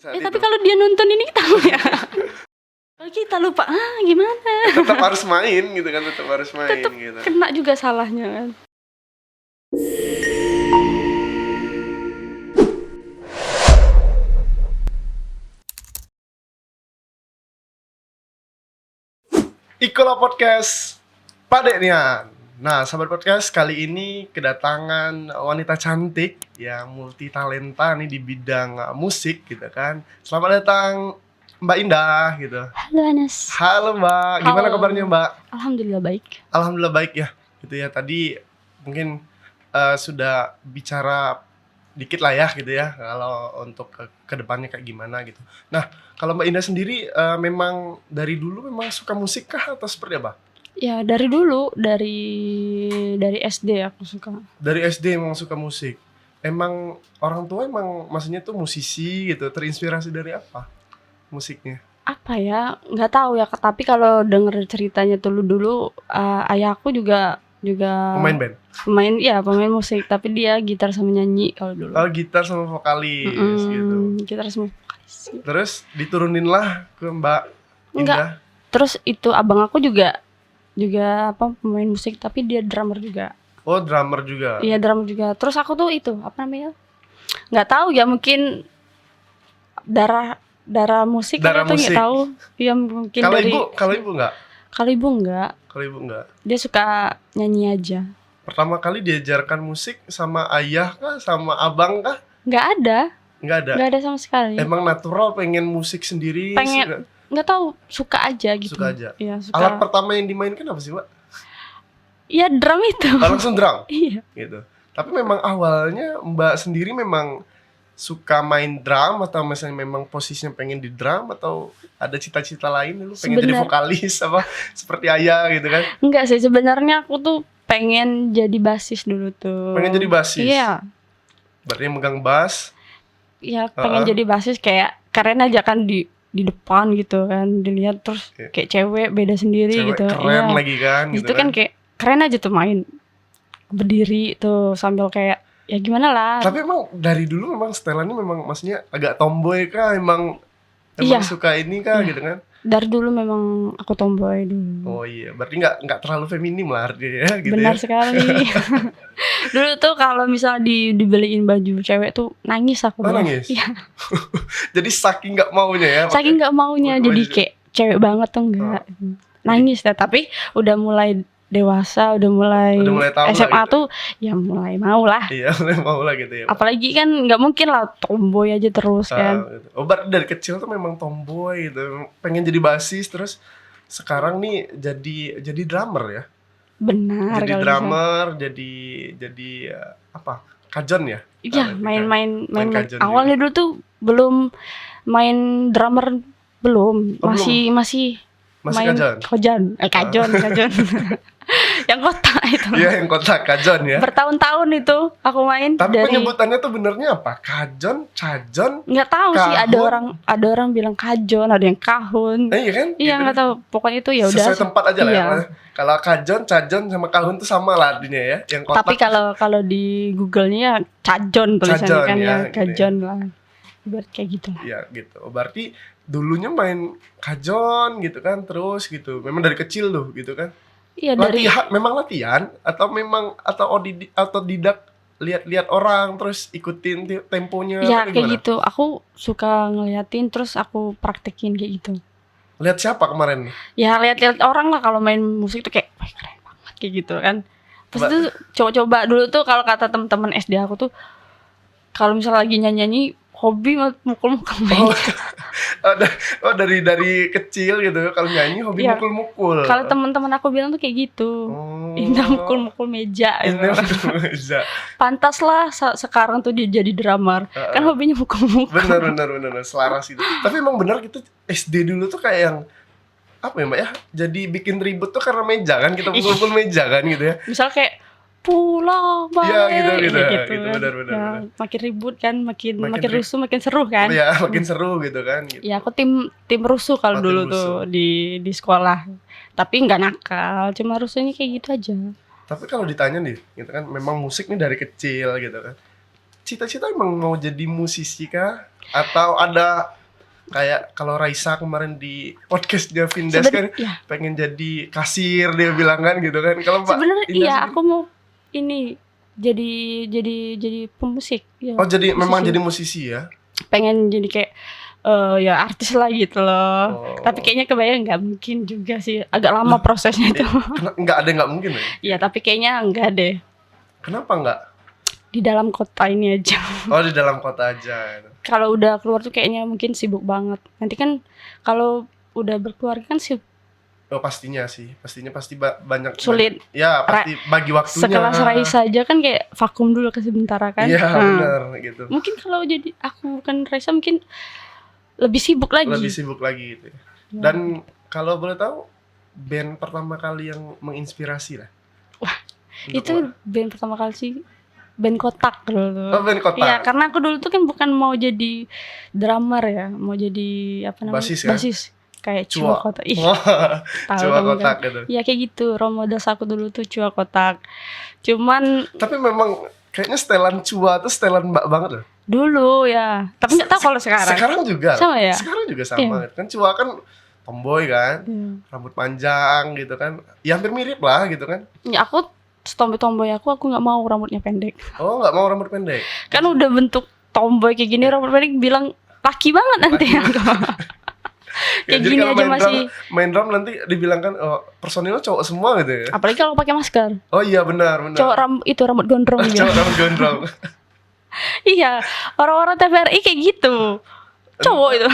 saat Tapi itu. kalau dia nonton ini tahu ya. Kalau kita lupa, gimana? Tetap harus main gitu kan, tetap harus main Tetap gitu. kena juga salahnya kan. Ikola Podcast Padek Nian. Nah, sahabat podcast, kali ini kedatangan wanita cantik yang multi talenta nih di bidang musik gitu kan. Selamat datang Mbak Indah gitu. Halo Anas. Halo Mbak, gimana Halo. kabarnya Mbak? Alhamdulillah baik. Alhamdulillah baik ya. Gitu ya. Tadi mungkin sudah bicara dikit lah ya gitu ya, kalau untuk ke depannya kayak gimana gitu. Nah, kalau Mbak Indah sendiri memang dari dulu memang suka musik kah atau seperti apa? Ya dari dulu, dari SD aku suka. Dari SD memang suka musik. Emang orang tua emang maksudnya tuh musisi gitu, terinspirasi dari apa musiknya? Apa ya? Nggak tahu ya. Tapi kalau denger ceritanya dulu ayahku juga Pemain band? pemain musik. Tapi dia gitar sama nyanyi kalau dulu. Oh, gitar sama vokalis gitu. Gitar sama vokalis. Terus diturunin lah ke Mbak Indah. Enggak. Terus itu abang aku juga pemain musik, tapi dia drummer juga. Oh, drummer juga. Iya, drummer juga. Terus aku tuh itu apa namanya? Nggak tahu ya, mungkin darah musik Darah atau musik. nggak tahu. Iya mungkin Kalau dari. ibu enggak? Kalau ibu enggak. Kalau ibu enggak. Dia suka nyanyi aja. Pertama kali diajarkan musik sama ayah kah, sama abang kah? Nggak ada. Enggak ada. Nggak ada sama sekali. Emang natural pengen musik sendiri? Pengen. Nggak tahu, suka aja gitu. Suka aja. Iya, suka. Alat pertama yang dimainkan apa sih, Mbak? Iya, drum itu. Oh, langsung drum. Iya. Gitu. Tapi memang awalnya Mbak sendiri memang suka main drum atau misalnya memang posisinya pengen di drum atau ada cita-cita lain dulu pengen jadi vokalis apa seperti ayah gitu kan? Enggak sih, sebenarnya aku tuh pengen jadi basis dulu tuh. Pengen jadi basis? Iya. Berarti megang bass? Iya, pengen jadi basis, kayak keren aja kan di depan gitu kan, dilihat terus kayak cewek beda sendiri cewek gitu. Keren lagi kan gitu. Itu kan kayak keren aja tuh main berdiri tuh sambil kayak ya gimana lah. Tapi emang dari dulu memang setelannya memang maksudnya agak tomboy kah, emang suka ini kah gitu kan? Dari dulu memang aku tomboy dulu. Oh iya, berarti nggak terlalu feminim lah artinya ya gitu. Benar ya? sekali. Dulu tuh kalau misal dibeliin baju cewek tuh nangis aku. Nangis? Iya. Jadi saking nggak maunya ya? Saking nggak maunya, jadi kayak cewek banget tuh enggak. Nangis deh, tapi udah mulai dewasa, udah mulai tahu SMA gitu. tuh ya mulai mau lah. Iya, mulai mau lah gitu ya. Apalagi kan nggak mungkin lah tomboy aja terus kan. Gitu. Oh, berarti dari kecil tuh memang tomboy gitu. Pengen jadi basis, terus sekarang nih jadi drummer ya? Benar. Jadi drummer, jadi apa? Kajon ya? Iya, main kajon awalnya dulu tuh belum main drummer, belum. Masih main kajon. Yang kotak itu. Iya, yang kotak kajon ya. Bertahun-tahun itu aku main. Tapi penyebutannya tuh benernya apa? Kajon, cajon? Nggak tahu kahun? sih, ada orang bilang kajon, ada yang kahun. Iya kan? Iya, nggak tahu. Pokoknya itu ya udah. Sesuai tempat aja lah ya. Kalau kajon, cajon sama kahun tuh sama lah artinya ya. Yang kotak. Tapi kalau di Google-nya ya cajon tulisannya kan ya, kajon gitu lah. Berarti kayak gitu lah. Iya gitu. Berarti dulunya main kajon gitu kan, terus gitu. Memang dari kecil tuh gitu kan. Iya, memang latihan atau memang otodidak lihat-lihat orang terus ikutin temponya. Iya, kayak gitu. Aku suka ngeliatin terus aku praktekin kayak gitu. Lihat siapa kemarin? Ya lihat-lihat orang lah kalau main musik tuh kayak wah keren banget kayak gitu kan. Terus tuh coba-coba dulu tuh kalau kata teman-teman SD aku tuh kalau misalnya lagi nyanyi hobi mukul-mukul meja. Oh, dari kecil gitu kalau nyanyi hobi mukul-mukul. Kalau teman-teman aku bilang tuh kayak gitu. Indah mukul-mukul meja gitu. Pantas lah sekarang tuh dia jadi drummer. Kan hobinya mukul-mukul. Benar selaras gitu. Tapi emang benar gitu SD dulu tuh kayak yang apa ya Mbak ya? Jadi bikin ribut tuh karena meja kan, kita mukul-mukul meja kan gitu ya. Misal kayak pulang balik gitu kan. benar. Makin ribut kan, makin rusuh, makin seru kan. Iya, makin seru gitu kan gitu. Ya aku tim rusuh kalau dulu tuh di sekolah. Tapi nggak nakal, cuma rusuhnya kayak gitu aja. Tapi kalau ditanya nih, gitu kan memang musik nih dari kecil gitu kan. Cita-cita emang mau jadi musisi kah? Atau ada kayak kalau Raisa kemarin di podcastnya Vindes kan Ya, pengen jadi kasir dia bilang kan gitu kan. Kalau Mbak sebenarnya Indah iya sendiri- aku mau ini jadi pemusik ya, Oh jadi memang musisi. jadi musisi ya? Pengen jadi kayak ya artis lah gitu loh. Oh. Tapi kayaknya kebayang nggak mungkin juga sih, agak lama prosesnya itu. Nggak ada nggak mungkin ya? Iya tapi kayaknya enggak deh, Kenapa nggak? di dalam kota ini aja. Oh di dalam kota aja. Kalau udah keluar tuh kayaknya mungkin sibuk banget. Nanti kan kalau udah berkeluarga kan sibuk, Oh pastinya sih, pasti banyak. sulit. Ya pasti bagi waktunya. Sekelas Raisa aja kan kayak vakum dulu ke sementara kan. Iya Nah, benar gitu. mungkin kalau jadi aku bukan Raisa mungkin lebih sibuk lagi. Lebih sibuk lagi gitu. Ya. Ya. Dan kalau boleh tahu band pertama kali yang menginspirasi lah. Wah, Untuk itu band pertama kali sih band Kotak dulu. Oh, band Kotak. Iya, karena aku dulu tuh kan bukan mau jadi drummer ya, mau jadi apa namanya? Basis ya? Kayak Cua. Cua Kotak. Ih, Wah, tahu Cua kamu Kotak kan. gitu. Iya kayak gitu. Role model aku dulu tuh Cua Kotak. Cuman Tapi memang kayaknya setelan Cua tuh setelan Mbak banget loh. dulu ya, tapi nggak tahu kalau sekarang. Sekarang juga. Sama ya? Sekarang juga sama. Kan Cua kan tomboy kan, Iya. rambut panjang gitu kan. Ya hampir mirip lah gitu kan. Ya aku tomboy aku nggak mau rambutnya pendek. Oh, nggak mau rambut pendek. Kan udah bentuk tomboy kayak gini, rambut pendek bilang laki banget nanti aku. Ya, Kayak jadi gini kalau aja main masih. main drum nanti dibilang kan oh, personilnya cowok semua gitu ya. Apalagi kalau pakai masker. Oh iya benar. Cowok rambut gondrong Cowok gitu. rambut gondrong. Iya, orang-orang TVRI kayak gitu. Cowok itu.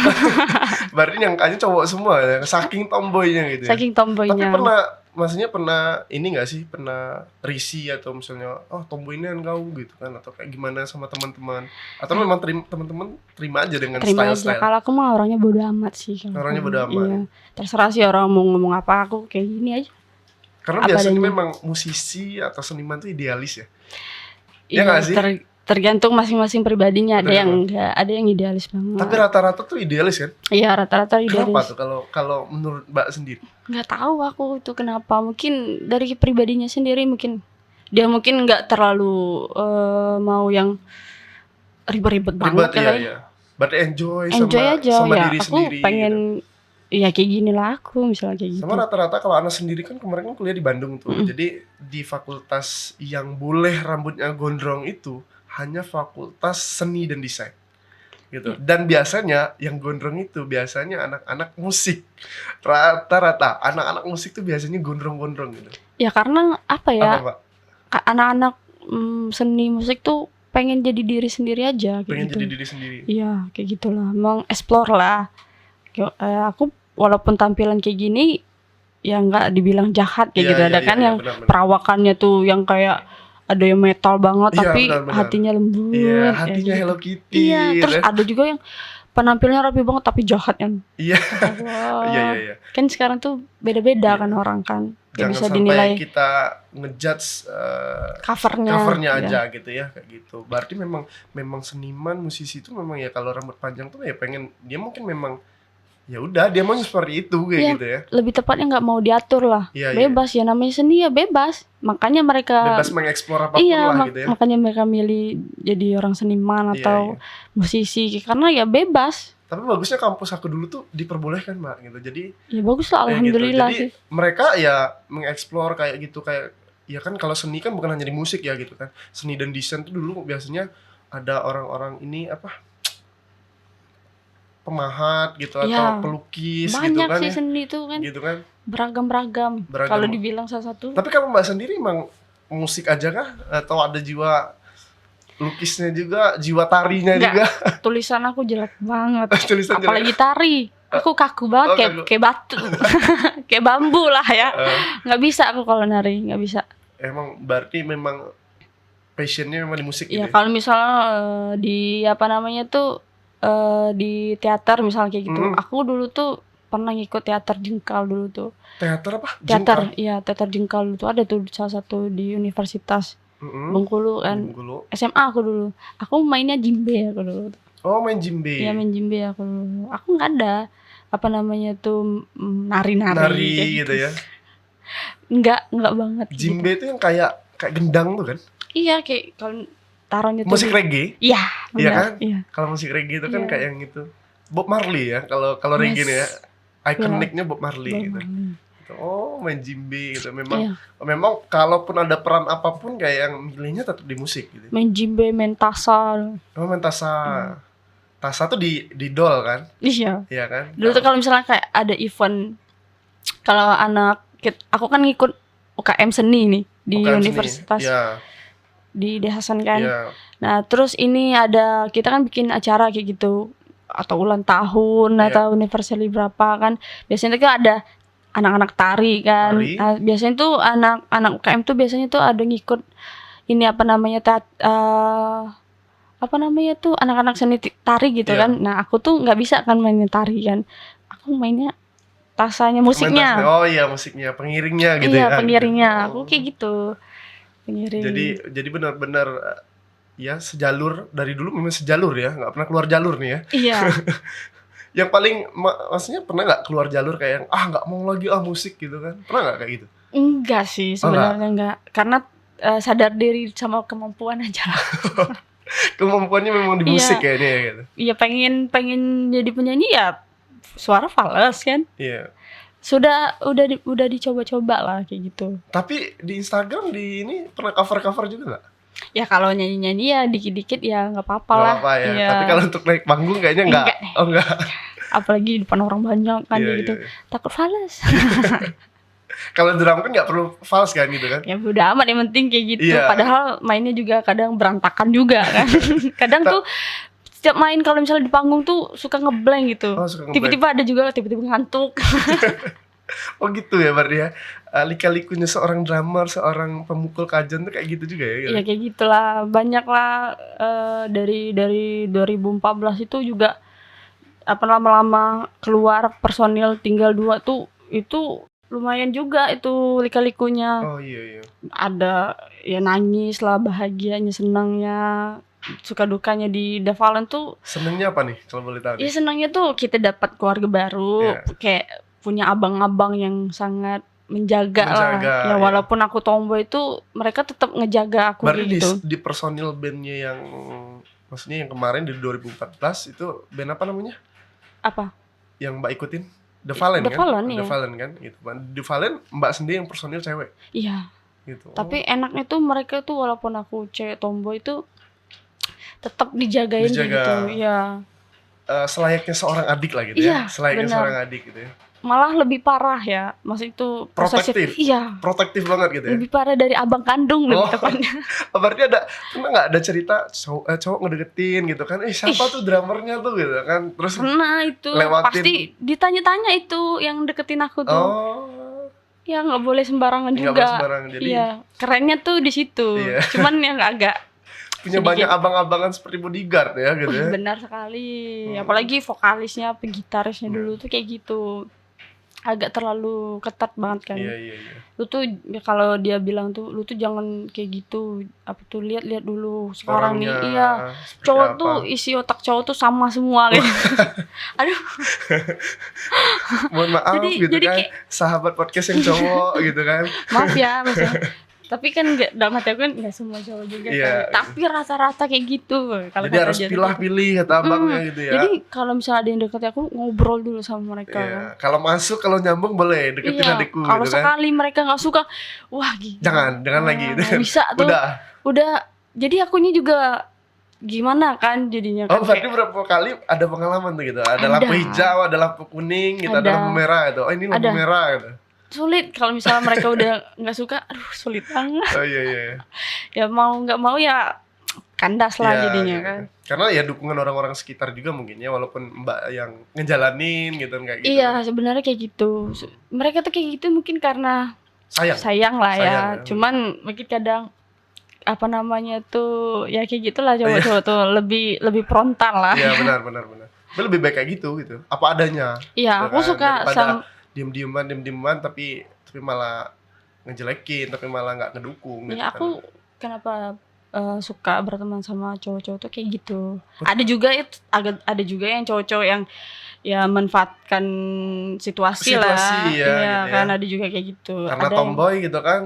Berarti nyangkanya cowok semua ya, saking tomboynya gitu ya. Saking Tapi tomboynya. maksudnya pernah ini gak sih, pernah risih atau misalnya, oh tomboynya kau gitu kan, atau kayak gimana sama teman-teman, atau memang teman-teman terima aja dengan Terima aja. style-style. Kalau aku mah orangnya bodo amat sih. Kalau Orangnya aku. bodo amat. Iya. Terserah sih orang mau ngomong apa, aku kayak gini aja. Karena apa biasanya adanya. memang musisi atau seniman tuh idealis ya. Iya Iya, nggak sih? tergantung masing-masing pribadinya. Ada Bener yang banget. enggak, ada yang idealis banget. Tapi rata-rata tuh idealis kan? Iya, rata-rata Kenapa idealis. tuh kalau menurut Mbak sendiri? Nggak tahu aku itu kenapa. Mungkin dari pribadinya sendiri, mungkin dia mungkin nggak terlalu mau yang ribet-ribet banget Ribet ya. iya. Berarti enjoy Aja sama ya. diri Aku sendiri. pengen Gitu. ya kayak gini lah aku misalnya kayak gitu. Sama rata-rata kalau anak sendiri kan kemarin kan kuliah di Bandung tuh. Jadi di fakultas yang boleh rambutnya gondrong itu hanya fakultas seni dan desain. Gitu. Dan biasanya yang gondrong itu biasanya anak-anak musik. Rata-rata anak-anak musik tuh biasanya gondrong-gondrong gitu. Ya karena apa ya? Apa, Pak? Anak-anak seni musik tuh pengen jadi diri sendiri aja kayak Pengen gitu. jadi diri sendiri. Iya, kayak gitulah. Mengeksplor lah. Aku walaupun tampilan kayak gini ya nggak dibilang jahat kayak Iya, gitu. iya, Ada iya, kan iya, yang benar-benar. perawakannya tuh yang kayak ada yang metal banget Iya, tapi benar-benar. hatinya lembut. Iya, ya hatinya gitu. Hello Kitty. Iya, gitu terus ya. ada juga yang penampilannya rapi banget tapi jahat kan. Iya. Wah. Iya, iya, iya. Kan sekarang tuh beda-beda Iya. kan orang kan. Gak Jangan bisa sampai dinilai kita ngejudge covernya. aja Ya. gitu ya kayak gitu. Berarti memang seniman musisi itu memang ya kalau rambut panjang tuh ya pengen dia mungkin memang ya udah dia mau seperti itu kayak Iya. gitu ya. Lebih tepatnya nggak mau diatur lah. Iya, iya. Bebas ya, namanya seni ya bebas. Makanya mereka Bebas mengeksplor apapun iya, lah gitu ya. makanya mereka milih jadi orang seniman Iya, atau musisi karena ya bebas. Tapi bagusnya kampus aku dulu tuh diperbolehkan Mbak gitu. Jadi Ya bagus lah, kayak gitu. alhamdulillah Jadi sih. mereka ya mengeksplor kayak gitu kayak ya kan kalau seni kan bukan hanya di musik ya gitu kan. Seni dan desain tuh dulu biasanya ada orang-orang ini apa pemahat gitu atau Iya. pelukis gitu Banyak kan sih ya. seni itu kan Gitu kan. beragam-beragam. Beragam. Kalau dibilang salah satu Tapi kalau Mbak sendiri emang musik aja kah atau ada jiwa lukisnya juga, jiwa tarinya Enggak. juga? tulisan aku jelek banget. Tulisan Apalagi tari. Aku kaku banget Oh, kayak kaku. kayak batu. Kayak bambu lah ya. Eh, Nggak bisa aku kalau nari, nggak bisa. emang berarti memang passionnya memang di musik gitu Ya ya? kalau misalnya di apa namanya tuh di teater misalnya kayak gitu. Aku dulu tuh pernah ngikut teater jengkal dulu tuh. Teater apa? Teater, iya teater jengkal dulu tuh ada tuh salah satu di Universitas Bengkulu kan. Bengkulu. SMA aku dulu. Aku mainnya jimbe aku dulu. Oh main jimbe. Iya main jimbe aku dulu. Aku nggak ada apa namanya tuh nari-nari Nari kayak gitu ya. Enggak banget. Jimbe itu yang kayak gendang tuh kan? Iya kayak kalau taruhnya tuh Musik reggae. iya, Iya benar. kan? Iya. Kalau musik reggae itu kan Iya. kayak yang itu Bob Marley ya. Kalau reggae nih ya, Yes. ikoniknya Bob Marley Bob gitu. Marley. Gitu. Oh, main djembe gitu. Memang Iya. memang kalaupun ada peran apapun kayak yang milihnya tetap di musik gitu. Main djembe, main tasa. Oh, main tasa. Tasa tuh di dol kan? Iya. Iya kan? Dulu tuh kalau misalnya kayak ada event, kalau aku kan ngikut UKM seni nih di UKM seni. universitas Iya, di Dehasan kan. iya. Nah, terus ini kita kan bikin acara kayak gitu atau ulang tahun Iya. atau anniversary berapa kan. Biasanya tuh ada anak-anak tari kan. Tari. Nah, biasanya tuh anak-anak UKM tuh biasanya tuh ada ngikut ini apa namanya anak-anak seni tari gitu Iya. kan. Nah, aku tuh nggak bisa kan mainin tari kan. Aku mainnya tasanya Main musiknya. tasnya. Oh iya, musiknya, pengiringnya gitu Iya, ya. pengiringnya. Oh. Aku kayak gitu. Pengiring. Jadi benar-benar ya sejalur dari dulu, memang sejalur ya, nggak pernah keluar jalur nih ya. Iya. Yang paling maksudnya pernah nggak keluar jalur kayak yang nggak mau lagi musik gitu kan? Pernah nggak kayak gitu? Enggak sih sebenarnya enggak. Karena sadar diri sama kemampuan aja lah. Kemampuannya memang di Iya. musik kayaknya ya gitu. Iya, pengen jadi penyanyi ya suara fals kan. Iya. Udah dicoba-coba lah kayak gitu. Tapi di Instagram di ini pernah cover-cover juga nggak? Ya kalau nyanyi-nyanyi ya dikit-dikit ya nggak apa-apa Nggak lah. apa ya. Iya. Tapi kalau untuk naik panggung kayaknya nggak. Enggak deh. Oh nggak. Apalagi di depan orang banyak kan Iya, kayak gitu. iya. Takut fals. Kalau drum kan nggak perlu fals kan gitu kan? Ya udah amat, yang penting kayak gitu. Iya. Padahal mainnya juga kadang berantakan juga kan. Kadang tuh setiap main kalau misalnya di panggung tuh suka ngeblank gitu. Oh, suka ngeblank. Tiba-tiba ada juga tiba-tiba ngantuk. Oh gitu ya berarti ya. Lika-likunya seorang drummer, seorang pemukul kajon tuh kayak gitu juga ya gitu? Ya kayak gitulah, banyak lah dari 2014 itu juga lama-lama keluar personil tinggal 2 tuh itu lumayan juga itu lika-likunya. Oh iya. Ada ya nangis lah, bahagianya, senangnya, suka dukanya di The Fallen tuh. Senengnya apa nih kalau boleh tahu? Ya senangnya tuh kita dapat keluarga baru, Iya. kayak punya abang-abang yang sangat menjaga lah. Ya iya. walaupun aku tomboy itu mereka tetap ngejaga aku Berarti gitu. di personil bandnya yang maksudnya yang kemarin di 2014 itu band apa namanya? Apa? Yang Mbak ikutin? The Fallen The kan? Fallen, The iya. Fallen kan? Gitu. The Fallen Mbak sendiri yang personil cewek Iya. gitu. Tapi enaknya tuh mereka tuh walaupun aku cewek tomboy itu tetap dijagain kayak Dijaga. gitu. Iya. Selayaknya seorang adik lah gitu Iya, ya. Selayaknya benar. seorang adik gitu ya. Malah lebih parah ya. Maksud itu Protektif. Iya. Protektif banget gitu ya. Lebih parah dari abang kandung lebih Oh. tepatnya. Berarti pernah nggak ada cerita cowok ngedeketin gitu kan? Siapa tuh drummernya tuh gitu kan? Terus Karena itu lewatin. pasti ditanya-tanya itu yang deketin aku tuh. oh Ya nggak boleh sembarangan nggak juga. boleh sembarangan. Jadi Iya, kerennya tuh di situ. Iya. Cuman yang agak punya sedikit. banyak abang-abangan seperti bodyguard ya gitu ya. benar sekali. Apalagi vokalisnya, gitarisnya dulu tuh kayak gitu. Agak terlalu ketat banget kan. Iya. Lu tuh ya kalau dia bilang tuh lu tuh jangan kayak gitu. Apa tuh lihat dulu sekarang nih. Orangnya Iya. seperti Cowok apa. tuh isi otak cowok tuh sama semua gitu. Aduh, Mohon maaf Jadi- gitu jadi kan. kayak- Sahabat podcast yang cowok gitu kan. maaf ya maksudnya. Tapi kan dalam hati aku kan nggak semua cowok juga Iya. kan. Tapi rata-rata kayak gitu. Kalau Jadi kata harus dia tuh pilih-pilih kata abangnya gitu ya. Jadi kalau misalnya ada yang deket aku ngobrol dulu sama mereka. Iya. Kalau masuk, kalau nyambung boleh deketin Iya, adikku kalau gitu kan. sekali mereka nggak suka, wah gila. Jangan lagi gitu. Nggak bisa tuh. Udah. Jadi akunya juga gimana kan jadinya kan. Oh, berarti berapa kali ada pengalaman tuh gitu. Ada Ada. lampu hijau, ada lampu kuning, gitu, ada Ada. lampu merah gitu. Oh, ini lampu Ada. merah gitu. Sulit kalau misalnya mereka udah nggak suka, aduh sulit banget. Oh iya. Ya mau nggak mau ya kandas lah Iya, jadinya gitu. kan. Karena ya dukungan orang-orang sekitar juga mungkin ya, walaupun Mbak yang ngejalanin gitu kan, kayak gitu. Iya sebenarnya kayak gitu. Mereka tuh kayak gitu mungkin karena Sayang. lah ya. Sayang, ya. Cuman mungkin kadang apa namanya tuh ya kayak gitulah cowok-cowok tuh lebih frontal lah. Iya benar. Tapi lebih baik kayak gitu. Apa adanya. Iya, aku Kan, suka daripada diem-dieman tapi malah ngejelekin, tapi malah nggak ngedukung gitu. ya kan. aku kenapa suka berteman sama cowok-cowok tuh kayak gitu. Ada juga yang cowok-cowok yang ya manfaatkan situasi lah. Situasi, ya, Iya gitu kan ya. ada juga kayak gitu. Karena Ada tomboy gitu kan,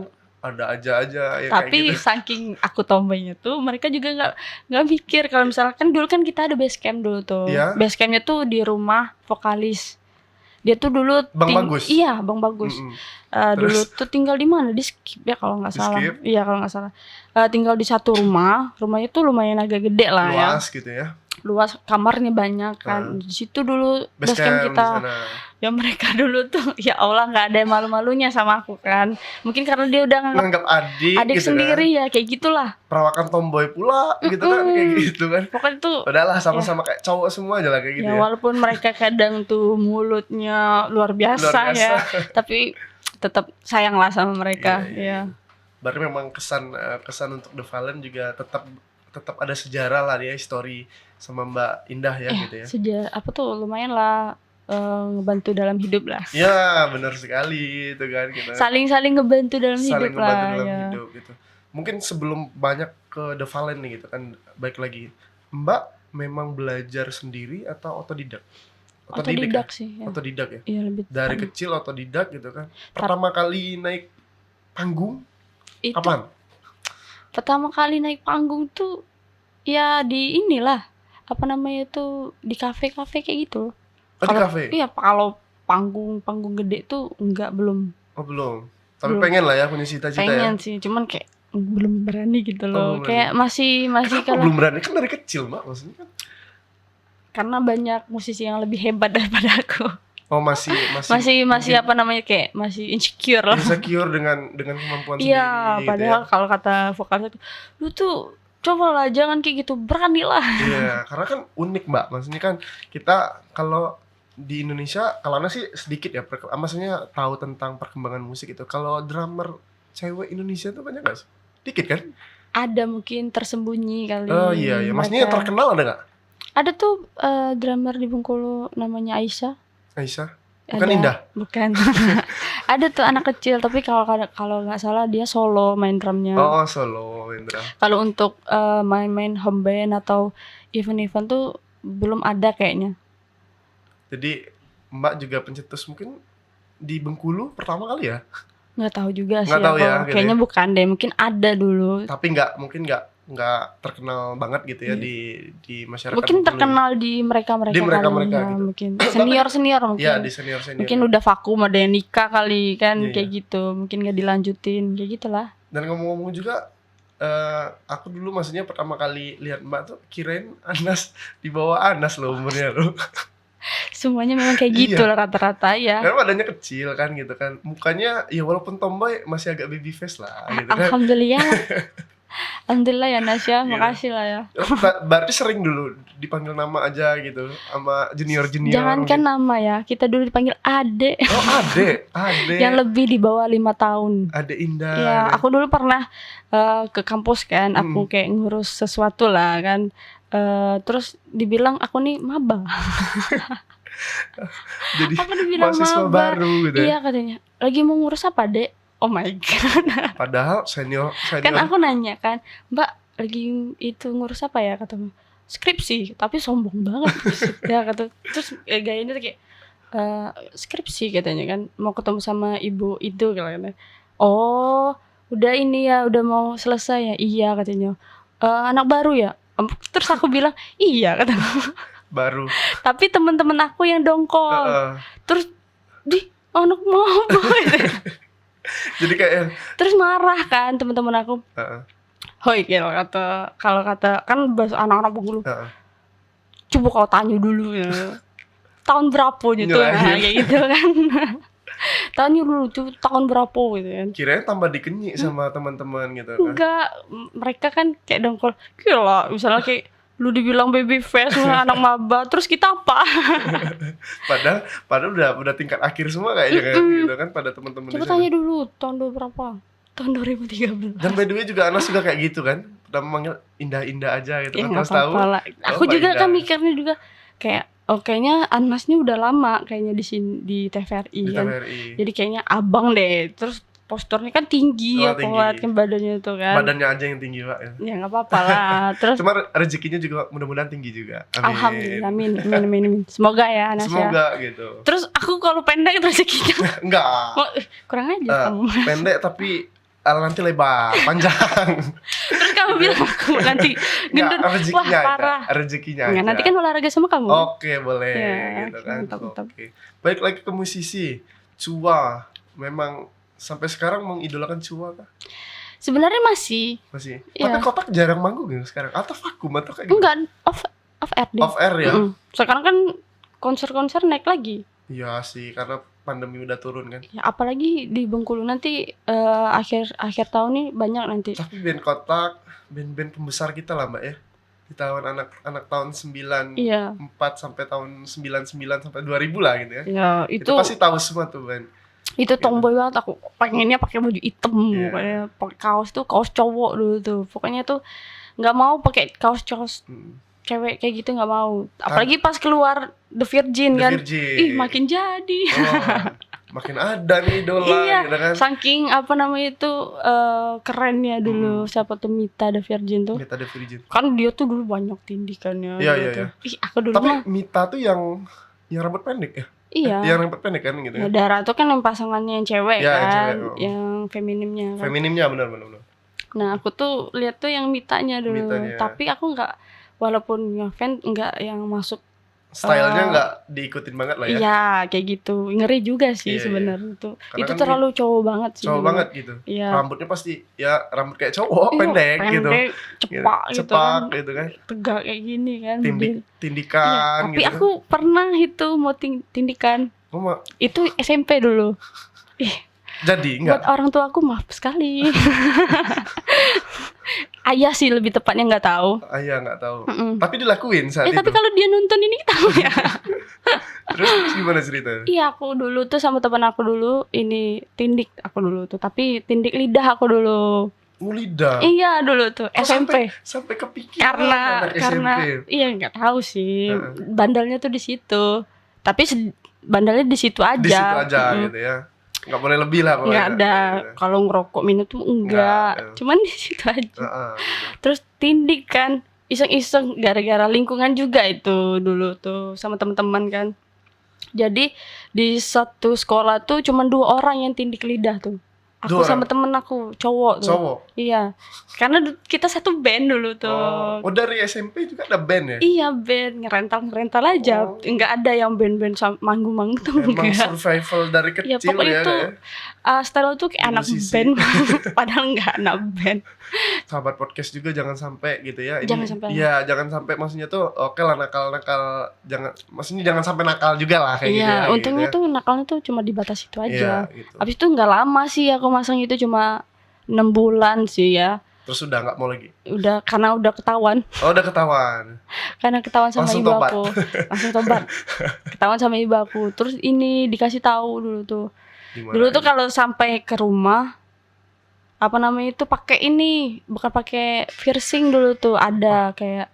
ada aja ya kayak Tapi gitu. saking aku tomboynya tuh mereka juga nggak mikir kalau misalkan dulu kan kita ada base camp dulu tuh. Iya. Base campnya tuh di rumah vokalis. Dia tuh dulu Bang Bagus? Iya, Bang Bagus. Mm-mm. Dulu Terus? tuh tinggal di mana? Di Skip ya kalau nggak Di salah. Skip? Iya kalau nggak salah. Tinggal di satu rumah. Rumahnya tuh lumayan agak gede lah ya. Luas gitu ya. Luas, kamarnya banyak kan. Di situ dulu Base base camp camp di kita. sana. Ya mereka dulu tuh ya Allah nggak ada malu-malunya sama aku kan. Mungkin karena dia udah nganggap Nganggap adik adik gitu sendiri kan. ya kayak gitulah. Perawakan tomboy pula gitu kan, kayak gitu kan. Pokoknya tuh Padahal sama-sama kayak cowok semua aja lah kayak gitu ya ya. walaupun mereka kadang tuh mulutnya luar biasa, Luar biasa. ya, tapi tetap sayang lah sama mereka. Iya, iya. Ya. Berarti memang kesan untuk The Valen juga tetap ada sejarah lah ya, story sama Mbak Indah ya gitu ya. Sejarah apa tuh lumayan lah ngebantu dalam hidup lah. Ya, benar sekali itu kan kita. Saling-saling ngebantu dalam Saling hidup ngebantu lah dalam ya. hidup gitu. Mungkin sebelum banyak ke The Valen nih gitu kan, baik lagi. Mbak memang belajar sendiri atau otodidak? Otodidak ya? sih. Ya. Otodidak ya. Iya lebih Dari tepatnya. kecil otodidak gitu kan. Pertama kali naik panggung Itu kapan? pertama kali naik panggung tuh ya di inilah apa namanya tuh di kafe-kafe kayak gitu. Oh, di kafe? Iya, kalau panggung gede tuh belum Oh, belum. Tapi Belum. pengen lah ya, punya cita-cita ya. pengen sih, cuman kayak belum berani gitu loh. belum berani. Kayak masih Kenapa kalau belum berani? Kan dari kecil, Mbak, maksudnya kan. karena banyak musisi yang lebih hebat daripada aku. Oh, masih Masih mungkin apa namanya kayak masih insecure lah. insecure dengan kemampuan Iya, sendiri padahal gitu kalau kata vokalisnya tuh, lu tuh cobalah jangan kayak gitu, beranilah. ya. Iya, karena kan unik, Mbak. Maksudnya kan kita kalau di Indonesia, kalau Ana sih sedikit ya, maksudnya tahu tentang perkembangan musik itu. Kalau drummer cewek Indonesia tuh banyak gak sih? Dikit kan? Ada mungkin tersembunyi kali. Oh iya, iya. Maksudnya mereka. terkenal ada nggak? Ada tuh drummer di Bengkulu namanya Aisyah. Aisyah? Bukan Ada. Indah? Bukan. Ada tuh anak kecil tapi kalau nggak salah dia solo main drumnya. Oh, solo, Indra. Kalau untuk main-main home band atau event-event tuh belum ada kayaknya. Jadi Mbak juga pencetus mungkin di Bengkulu pertama kali ya? Nggak tahu juga sih. Nggak tahu ya, gitu Kayaknya ya. bukan deh. Mungkin ada dulu. Tapi mungkin nggak terkenal banget gitu ya di masyarakat Mungkin Bengkulu. terkenal di mereka-mereka Di mereka-mereka kali ya, gitu. mungkin senior-senior mungkin. Ya, di senior. Mungkin udah vakum, ada yang nikah kali kan, Iya, kayak gitu. Mungkin nggak dilanjutin kayak gitulah. Dan ngomong-ngomong juga, aku dulu maksudnya pertama kali lihat Mbak tuh kirain Anas di bawah Anas loh umurnya loh. Semuanya memang kayak Iya. gitu lah rata-rata ya. Karena badannya kecil kan gitu kan. Mukanya ya walaupun tomboy masih agak baby face lah gitu kan. Alhamdulillah. Alhamdulillah ya Nasya, Iya. makasih lah ya. Berarti sering dulu dipanggil nama aja gitu sama junior-junior. Jangankan gitu. nama ya, kita dulu dipanggil Ade. Oh, Ade. Yang lebih di bawah 5 tahun. Ade Indah. Ya, aku dulu pernah ke kampus kan, aku kayak ngurus sesuatu lah kan. Terus dibilang aku nih maba. Jadi Aku dibilang mahasiswa maba. baru gitu ya. Iya katanya. Lagi mau ngurus apa, Dek? Oh my god. Padahal senior. Kan aku nanya kan, Mbak lagi itu ngurus apa ya, kata skripsi, tapi sombong banget. Ya kata, terus gayanya tuh kayak skripsi katanya kan, mau ketemu sama ibu itu katanya. Oh, udah ini ya, udah mau selesai ya. Iya katanya. Anak baru ya. Terus aku bilang iya kata. baru. Tapi teman-teman aku yang dongkol. Terus di anak mau apa? Jadi kayak Terus marah kan teman-teman aku. Hoi kalau kata kan bahasa anak-anak Bengkulu. Coba kau tanya dulu ya. Tahun berapa gitu Nyerahin. kayak gitu kan. Tanya dulu tuh tahun berapa gitu kan. kirain tambah dikenyik sama teman-teman gitu kan. Enggak, mereka kan kayak dongkol. Gila, misalnya kayak lu dibilang baby face anak maba, terus kita apa? Padahal udah tingkat akhir semua kayaknya kan gitu kan pada teman-teman di Coba sana. tanya dulu tahun berapa? Tahun 2013. Dan by the way juga Anas juga kayak gitu kan. Pertama manggil Indah-Indah aja gitu Ya kan. nggak Terus tahu. apa-apa lah. Aku Mbak juga Indah. kan mikirnya juga kayak kayaknya Anas nih udah lama kayaknya di sini di TVRI Di kan. TVRI. Jadi kayaknya abang deh. Terus posturnya kan tinggi Oh, aku tinggi. ngeliatin badannya itu kan. Badannya aja yang tinggi, Pak. Ya nggak apa-apa lah. Terus Cuma rezekinya juga mudah-mudahan tinggi juga. Amin. alhamdulillah, amin. Semoga ya Anas ya. Semoga gitu. Terus aku kalau pendek rezekinya Enggak. kurang aja kamu. Pendek tapi nanti lebar, panjang. Terus kamu bilang aku nanti gendut. Nggak, Wah, rezekinya parah. aja. Rezekinya Nggak, aja. nanti kan olahraga sama kamu. Oke, boleh Ya, gitu kan. mantap. Oke. Balik lagi ke musisi. Chua. Memang sampai sekarang mengidolakan Chua kah? Sebenarnya masih. Masih. Iya. Tapi Kotak jarang manggung ya sekarang. Atau vakum atau kayak gitu? Enggak, off air deh. Off air ya. Sekarang kan konser-konser naik lagi. Iya sih, karena pandemi udah turun kan. Ya, apalagi di Bengkulu nanti akhir tahun nih banyak nanti. Tapi band Kotak, band-band pembesar kita lah Mbak ya. Di tahun anak tahun 94 Iya. sampai tahun 99 sampai 2000 lah gitu ya. Ya, Itu pasti tahu semua tuh band. itu tomboy banget, aku pengennya pakai baju hitam, Iya. pokoknya pakai kaos cowok dulu tuh. Pokoknya tuh nggak mau pakai kaos Hmm. cewek kayak gitu, nggak mau. Apalagi pas keluar The Virgin The kan. Virgin. Ih, makin jadi. Oh, makin ada nih idola Iya, gitu kan. saking apa namanya itu kerennya dulu. Siapa tuh Mita The Virgin tuh. Mita The Virgin. Kan dia tuh dulu banyak tindikannya. Iya, gitu iya, tuh. Ih, aku dulu Tapi mah. Mita tuh yang rambut pendek ya? Iya. Yang rambut pendek kan gitu Ya, kan? Dara tuh kan yang pasangannya yang cewek Iya, yang kan, cewek, oh. yang feminimnya kan. Feminimnya benar. Nah, aku tuh lihat tuh yang Mitanya dulu. Mitanya. Tapi aku nggak, walaupun ngefans nggak yang masuk. Stylenya nggak diikutin banget lah ya. Iya, kayak gitu. Ngeri juga sih Iya, sebenarnya tuh. Karena Itu kan terlalu cowok banget sih. Cowok sebenarnya. banget gitu. Iya. Rambutnya pasti ya rambut kayak cowok, Iya, pendek gitu. cepak gitu Cepak kan. gitu kan. Tegak kayak gini kan. Iya, Tindikan tapi gitu. aku pernah itu mau tindikan. Oh, Itu SMP dulu. jadi Buat enggak? orang tua aku maaf sekali. Ayah sih lebih tepatnya nggak tahu. Iya nggak tahu. Mm-mm. Tapi dilakuin saat itu. Tapi kalau dia nonton ini tahu ya. Terus gimana ceritanya? Iya, aku dulu tuh sama teman aku dulu ini tindik aku dulu tuh, tapi tindik lidah aku dulu. Lidah. Iya dulu tuh Kok SMP. Sampai kepikiran Karena anak SMP. iya nggak tahu sih. Heeh. Bandelnya tuh di situ. Tapi bandelnya di situ aja. Di situ aja Mm-mm. gitu ya. Nggak boleh lebih lah pokoknya. Nggak ada. Gitu. Kalau ngerokok minum tuh enggak. Nggak, ya. Cuman di situ aja. Heeh, gitu. Terus tindik kan, iseng-iseng gara-gara lingkungan juga itu dulu tuh sama teman-teman kan. Jadi di satu sekolah tuh cuma 2 orang yang tindik lidah tuh. Aku 2 sama orang? temen aku cowok tuh. Cowok. Iya. Karena kita satu band dulu tuh. Oh, dari SMP juga ada band ya? Iya, band ngerental aja. Oh. Enggak ada yang band-band manggung-manggung tuh Emang enggak. survival dari Ya kecil pokoknya ya, tuh style tuh kayak anak Musisi. band. Padahal enggak anak band. Sahabat podcast juga jangan sampai gitu ya. Jangan sampai. Iya, jangan sampai maksudnya tuh oke lah nakal-nakal, maksudnya jangan sampai nakal juga lah kayak gitu ya. Iya, untungnya gitu tuh nakalnya tuh cuma di batas itu ya. aja. Iya, gitu. Abis itu nggak lama sih aku masang itu, cuma 6 bulan sih ya. Terus udah nggak mau lagi. Karena udah ketahuan. Oh, udah ketahuan. Karena ketahuan sama Langsung ibu tobat. aku. Langsung tobat. Ketahuan sama ibu aku. Terus ini dikasih tahu dulu tuh. Gimana Dulu tuh ya? kalau sampai ke rumah apa namanya itu pakai ini, bukan pakai piercing dulu tuh, ada kayak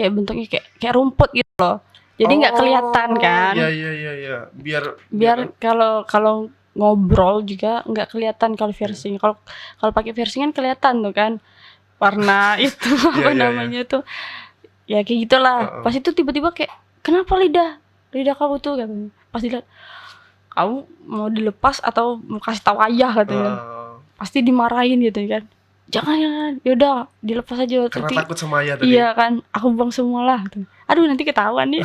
bentuknya kayak rumput gitu loh. Jadi nggak kelihatan kan. Iya. Biar kalau ngobrol juga nggak kelihatan kalau piercing. Kalau pakai piercing kan kelihatan tuh kan warna itu apa Iya. namanya tuh. Ya kayak gitulah. Heeh. Pas itu tiba-tiba kayak kenapa lidah kamu tuh katanya. Pas dilihat, kamu mau dilepas atau mau kasih tahu ayah katanya. Pasti dimarahin gitu kan. Jangan, yaudah dilepas aja. Karena Nanti takut sama ayah tadi. iya kan, aku buang semua lah. Aduh, nanti ketahuan nih.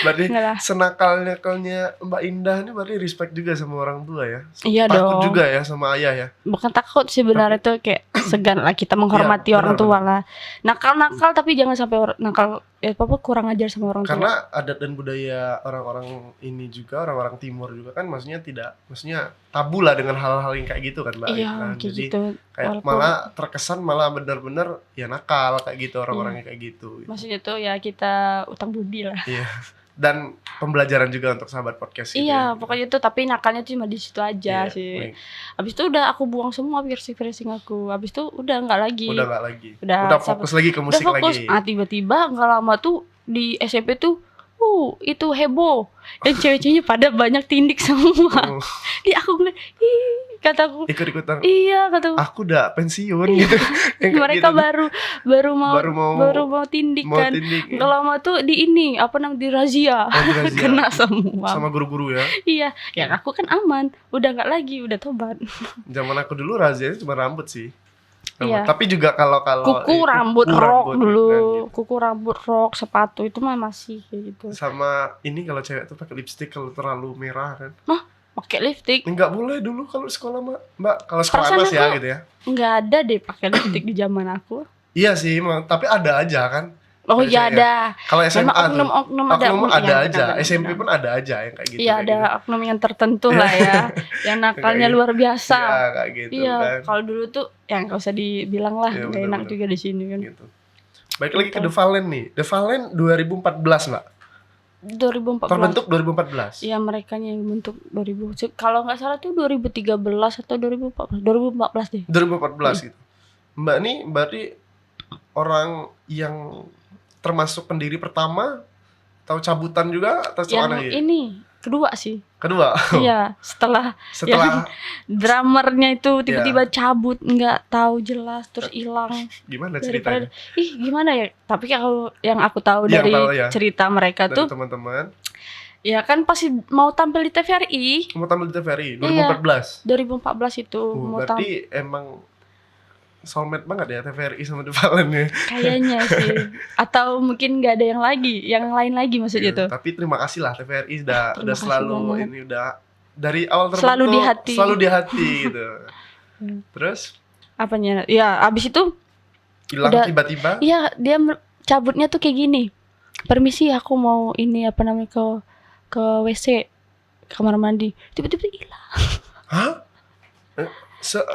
Berarti Enggak lah. senakal-nakalnya Mbak Indah ini berarti respect juga sama orang tua ya. Iya Takut dong. juga ya sama ayah ya. Bukan takut sih sebenarnya tuh, kayak segan lah, kita menghormati Iya, orang benar, tua lah. Nakal tapi jangan sampai nakal apa kurang ajar sama orang tua. Karena adat dan budaya orang-orang ini juga, orang-orang timur juga kan maksudnya tabu lah dengan hal-hal yang kayak gitu kan Mbak. iya Kan? kayak Jadi gitu. kayak Walaupun- malah terkesan malah benar-benar ya nakal kayak gitu orang-orangnya kayak gitu. Maksudnya tuh ya kita utang budi lah. Iya. Dan pembelajaran juga untuk sahabat podcast gitu. Iya, ya. pokoknya tuh, tapi nakalnya cuma di situ aja Iya, sih. baik. Habis itu udah aku buang semua piercing aku. Habis itu udah nggak lagi. Udah nggak lagi. Udah Udah fokus lagi ke Udah musik fokus. lagi. Tiba-tiba nggak lama tuh di SMP tuh itu heboh. Dan cewek-ceweknya pada banyak tindik semua. Oh, Aku ngeliat, ih, kataku, ikut-ikutan. iya kataku. Aku udah pensiun gitu. Yang kayak Mereka gitu tuh. baru mau Baru mau tindik mau kan. tindik. Nggak lama tuh di ini apa namanya di razia. Oh, dirazia. Kena semua. Sama guru-guru ya. Iya, ya aku kan aman, udah nggak lagi, udah tobat. Zaman aku dulu razianya cuma rambut sih. Rambut. Iya. Tapi juga kalau Kuku, rambut, kuku, rok rambut, dulu, kan, gitu. kuku, rambut, rok, sepatu itu mah masih kayak gitu. Sama ini kalau cewek tuh pakai lipstick kalau terlalu merah kan. Pakai lipstick, Enggak boleh dulu kalau sekolah Mbak. Kalau sekolah Perasaan atas ya aku- gitu ya. nggak ada deh pakai lipstick di zaman aku. Iya sih, emang. Tapi ada aja kan. Oh Kalau iya cewek ada. Kalau SMA Memang tuh. oknum ada. Oknum Iya, ada benar, aja. benar, SMP benar. pun ada aja yang kayak gitu. Iya kayak ada gitu. oknum yang tertentu lah ya, yang nakalnya gitu. luar biasa. Iya, kayak gitu Iya, kan. kalau dulu tuh yang nggak usah dibilang lah, Iya, nggak enak benar-benar. juga di sini kan. Gitu. Baik lagi ke Gitu. The Valen nih. The Valen 2014, Mbak. 2014. Terbentuk 2014. Iya mereka yang bentuk 2000. Kalau nggak salah tuh 2013 atau 2014. 2014 deh. 2014 gitu. Mbak nih berarti orang yang termasuk pendiri pertama atau cabutan juga atau Yang mana ya? ini kedua sih. Kedua. Iya, setelah Setelah drummernya itu tiba-tiba Iya. cabut, nggak tahu jelas terus hilang. gimana Daripada ceritanya gimana ya? Tapi kalau yang aku tahu Yang dari tahu, ya. cerita mereka dari tuh, teman-teman? ya kan pasti mau tampil di TVRI Mau tampil di TVRI Iya. 2014. 2014 itu mau tampil. Berarti emang soulmate banget ya TVRI sama The Valen ya. Kayaknya sih. Atau mungkin nggak ada yang lagi, yang lain lagi maksudnya Iya, tuh. Tapi terima kasih lah TVRI Terima udah kasih selalu banget. ini udah dari awal terbentuk Selalu di hati. Selalu di hati gitu. Hmm. Terus Apanya? Ya, abis itu hilang Udah- tiba-tiba. iya dia cabutnya tuh kayak gini. Permisi aku mau ini apa namanya ke WC kamar mandi. Tiba-tiba hilang. Hah?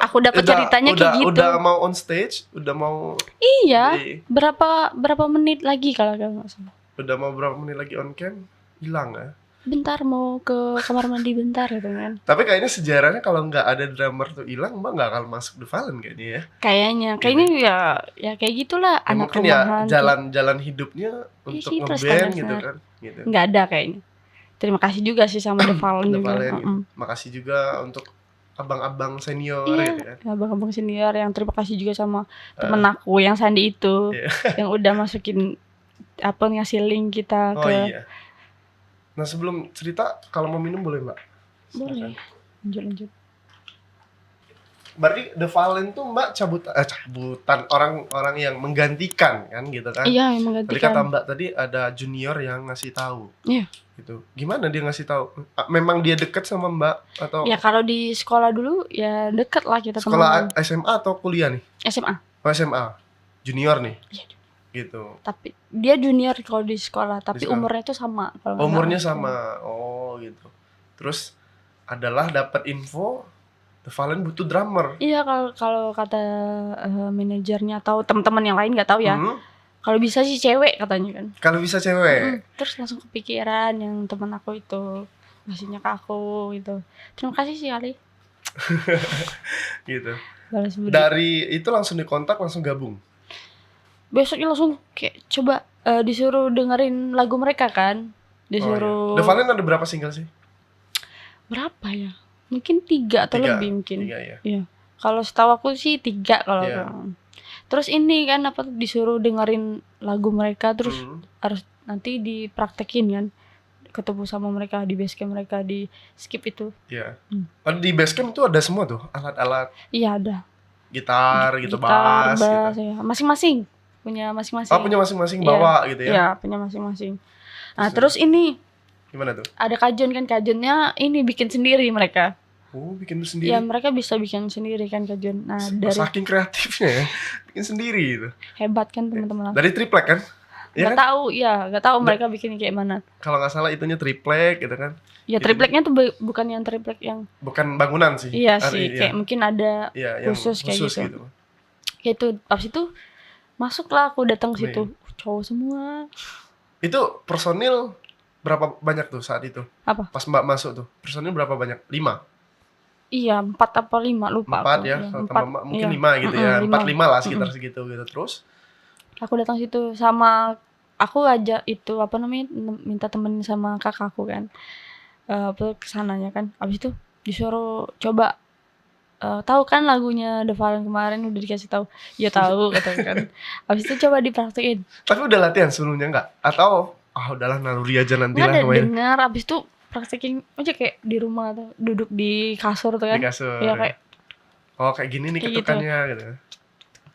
Aku dapat ceritanya kayak gitu. Udah mau on stage, udah mau Iya. di- Berapa menit lagi kalau nggak salah. udah mau berapa menit lagi on cam hilang ya. Bentar mau ke kamar mandi bentar gitu kan. Tapi kayaknya sejarahnya kalau nggak ada drummer tuh hilang, Mbak nggak akan masuk The Valen kayaknya ya. Kayaknya ya kayak gitulah Ya anak mungkin ya rumahan. jalan hidupnya untuk gitu, ngeband standar. gitu kan. Gitu. Nggak ada kayaknya. Terima kasih juga sih sama The Valen The juga. Valen gitu. Mm-mm. Makasih juga untuk abang-abang senior Iya, gitu kan. abang-abang senior yang terima kasih juga sama temen aku yang Sandi itu, Iya. yang udah masukin apa ngasih link kita Oh ke. iya. Nah sebelum cerita, kalau mau minum boleh Mbak? Boleh. Silakan. Lanjut. Berarti The Valen tuh Mbak cabutan orang-orang yang menggantikan kan gitu kan? Iya, yang Tadi kata menggantikan. Mbak tadi ada junior yang ngasih tahu. Iya. Gitu. Gimana dia ngasih tahu? Memang dia deket sama Mbak atau Ya kalau di sekolah dulu ya deket lah kita sekolah teman. SMA atau kuliah nih? SMA. Oh SMA. Junior nih. Iya. Gitu. Tapi dia junior kalau di sekolah, tapi sekolah. umurnya tuh sama kalau nggak Umurnya salah. sama. Oh gitu. Terus adalah dapat info The Valen butuh drummer. Iya kalau kata manajernya atau teman-teman yang lain nggak tahu ya. Hmm, Kalau bisa sih cewek katanya kan. kalau bisa cewek. Terus langsung kepikiran yang teman aku itu ngasihnya ke aku gitu. Terima kasih sih Ali. Gitu. Balas budi. Dari itu langsung dikontak, langsung gabung. Besoknya langsung kayak coba disuruh dengerin lagu mereka kan. Disuruh The Valen ada berapa single sih? berapa ya? Mungkin 3 atau 3. lebih mungkin. 3 ya. Kalau setahu aku sih 3 kalau Iya. aku. Terus ini kan apa disuruh dengerin lagu mereka terus Hmm. harus nanti dipraktekin kan. Ketemu sama mereka di base camp mereka di skip itu. Iya. Hmm. Oh, di Basecamp tuh ada semua tuh alat-alat Iya ada. gitar gitu, Gitar, bass gitu. ya. Masing-masing punya masing-masing. Oh punya masing-masing Iya. bawa gitu ya? Iya, punya masing-masing. Nah, Terus- terus ini Gimana tuh? ada kajon kan, kajonnya ini bikin sendiri mereka. Oh bikin sendiri. Ya mereka bisa bikin sendiri kan kajon. Nah, dari Saking kreatifnya ya, bikin sendiri gitu. hebat kan teman-teman aku. Dari triplek kan? Iya Gak kan? tahu, ya gak tahu mereka bikin kayak mana. Kalau nggak salah itunya triplek gitu kan? Ya Gitu. tripleknya tuh bukan yang triplek yang Bukan bangunan sih. iya Ada- sih, iya. kayak mungkin ada Iya, yang khusus kayak gitu. gitu. kayak itu. Abis itu masuklah aku datang ke Nih. situ. Cowok semua. Itu personil berapa banyak tuh saat itu? Apa? Pas Mbak masuk tuh, personil berapa banyak? 5? Iya, 4 apa 5 lupa 4 aku. ya? Iya, Kalau 4. tambah Mbak mungkin Iya. 5 gitu ya. 4-5 lah sekitar Mm-mm. segitu gitu. Terus? Aku datang situ sama aku ajak itu apa namanya minta temenin sama kakakku kan kesananya kan, abis itu disuruh coba tahu kan lagunya The Fallen kemarin udah dikasih tahu, ya tahu kata kan, abis itu coba dipraktekin, Tapi udah latihan sebelumnya nggak? Atau udahlah naluri aja nanti nggak lah ada main dengar, abis itu praktekin aja kayak di rumah tuh duduk di kasur tuh di kan, kasur. ya kayak Kayak gini nih kayak gitu. ketukannya gitu.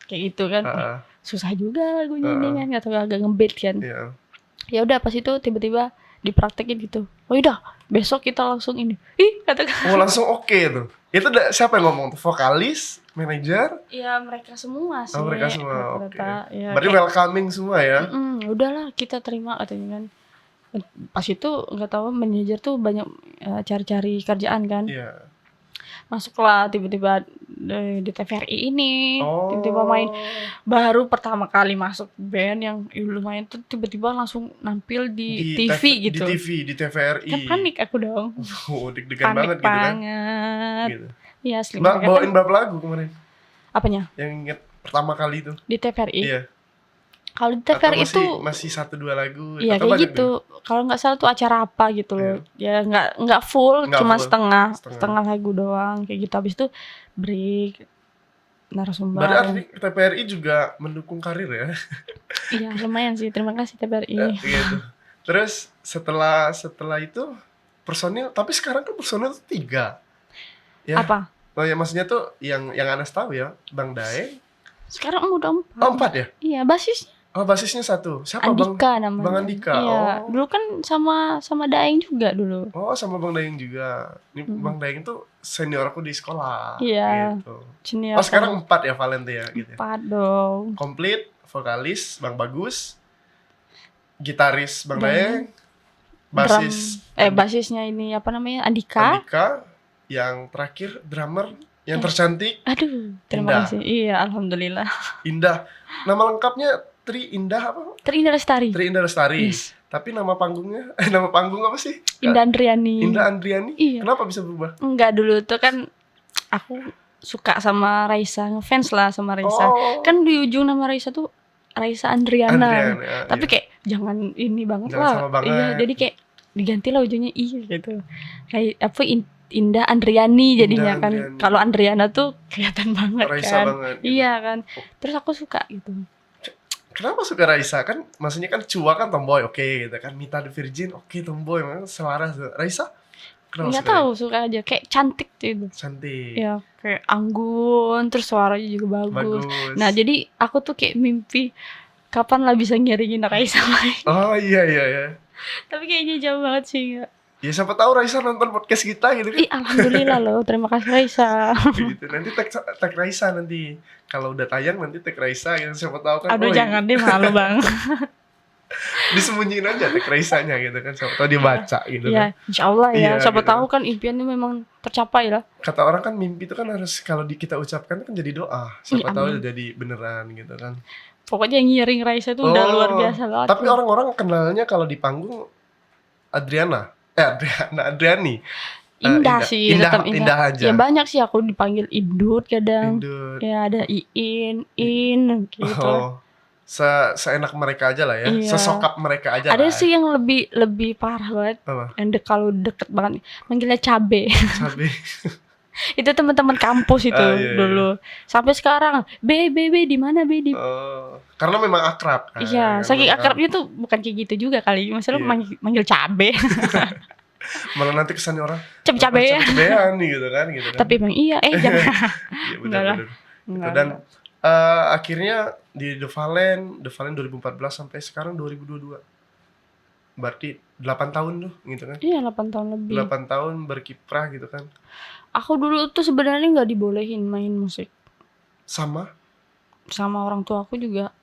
Kayak gitu kan. Heeh. Susah juga lagunya ini kan, atau agak ngebet kan. Iya. Ya udah pas itu tiba-tiba dipraktekin gitu. Oh udah, besok kita langsung ini. Ih, katakan. Oh langsung oke tuh. Itu siapa yang ngomong tuh? Vokalis, manajer? Ya mereka semua sih. Oh mereka semua. Oke. Rata-rata. Ya, Berarti kayak, welcoming semua ya? udahlah kita terima katanya kan. Pas itu nggak tahu manajer tuh banyak cari-cari kerjaan kan. Iya. Masuklah tiba-tiba di TVRI ini, Oh. tiba-tiba main, baru pertama kali masuk band yang lumayan tuh tiba-tiba langsung nampil di TV gitu. Di TV, di TVRI. Kan panik aku dong. Oh, deg-degan banget Panik gitu kan. banget. Gitu. Iya, asli. Mbak Mereka bawain kan, berapa lagu kemarin? apanya? Yang inget pertama kali itu? Di TVRI. Iya. Kalau di Atau TVRI itu masih 1-2 lagu? iya Atau kayak banyak gitu. Kalau nggak salah tuh acara apa gitu loh. Ya nggak full, Nggak cuma full. setengah lagu doang kayak gitu. Habis itu break narasumber. Berarti TVRI juga mendukung karir ya? Iya lumayan sih. Terima kasih TVRI. Ya, gitu. Terus setelah itu personil, tapi sekarang kan personil tuh 3. Ya. Apa? Oh ya maksudnya tuh yang Anas tahu ya, Bang Daeng. Sekarang udah 4. Oh 4 ya? Iya, basisnya Oh basisnya 1. Siapa Andika namanya. Bang Andika. Iya, Oh. dulu kan sama Daeng juga dulu. Oh sama Bang Daeng juga. Ini Bang Daeng tuh senior aku di sekolah. Iya. Gitu. Senior Oh sekarang 4 ya Valente ya gitu. Ya? 4 dong. Komplit, vokalis Bang Bagus, gitaris Bang Daeng. Daeng, basis Basisnya ini apa namanya? Andika. Andika, yang terakhir drummer yang tercantik Aduh, terima Indah. kasih. Iya, alhamdulillah. Indah. Nama lengkapnya Tri Indah apa? Terindah Lestari. Tri Indah Lestari. Yes. Tapi nama panggungnya nama panggung apa sih? Indah Andriani. Indah Andriani. Iya. Kenapa bisa berubah? Enggak, dulu tuh kan aku suka sama Raisa, ngefans lah sama Raisa. Oh. Kan di ujung nama Raisa tuh Raisa Andriana. Andrian, ya, Tapi iya. kayak jangan ini banget Jangan lah. sama banget. Iya, jadi kayak diganti lah ujungnya gitu. Kayak Indah Andriani jadinya Indah kan. Andriani. Kalau Andriana tuh kelihatan banget Raisa kan. banget, gitu. Iya kan. Terus aku suka gitu. Kenapa suka Raisa? Kan maksudnya kan Cua kan tomboy, oke gitu kan. Mita the Virgin, oke tomboy, memang selaras. Raisa? Kenapa Nggak suka tahu, suka aja kayak cantik gitu. Cantik. Ya kayak anggun, terus suaranya juga bagus. Nah jadi aku tuh kayak mimpi kapan lah bisa ngiringin Raisa main. Oh iya iya iya. Tapi kayaknya jauh banget sih nggak. Ya siapa tahu Raisa nonton podcast kita gitu kan. Ih alhamdulillah loh, terima kasih Raisa. Gitu. Nanti tag Raisa nanti. Kalau udah tayang nanti tag Raisa gitu. Siapa tahu kan. Aduh jangan deh, malu bang. Disembunyiin aja tag Raisanya gitu kan. Siapa tahu dia baca gitu Ya kan. insya Allah ya. Iya, Siapa gitu. tahu kan impiannya memang tercapai lah. Kata orang kan mimpi itu kan harus kalau kita ucapkan kan jadi doa. Siapa Iya, tahu amin. jadi beneran gitu kan. Pokoknya ngiring Raisa tuh udah luar biasa banget. Tapi orang-orang kenalnya kalau di panggung Adriani. Indah sih, tetap Indah aja. Ya banyak sih aku dipanggil Indut kadang. Indut. Ya ada In gitu. Oh, seenak mereka aja lah ya. Iya. Sesokap mereka aja Ada lah. sih yang lebih parah banget. Apa? Yang kalau deket banget manggilnya cabe. Cabe. Itu teman-teman kampus itu Iya. dulu. Sampai sekarang, B di mana B di. Oh, karena memang akrab kan. Iya, saking akrabnya tuh bukan kayak gitu juga kali. Maksudnya Iya. manggil cabe. Malah nanti kesannya orang Cabe ya. cabean nih gitu kan. Tapi emang iya, jangan. Iya Enggak lah. benar-benar. Enggak. Dan akhirnya di The Valen 2014 sampai sekarang 2022. Berarti 8 tahun tuh gitu kan. Iya, 8 tahun lebih. 8 tahun berkiprah gitu kan. Aku dulu tuh sebenarnya nggak dibolehin main musik Sama. orang tua aku juga.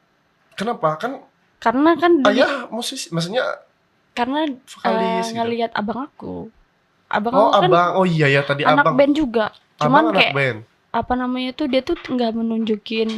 Kenapa? Kan Karena kan ayah musisi, maksudnya karena vokalis gitu. ngelihat abang aku. Abang Oh, aku kan abang. Oh iya ya tadi anak abang. band juga. Abang Cuman anak kayak band. apa namanya tuh dia tuh nggak menunjukin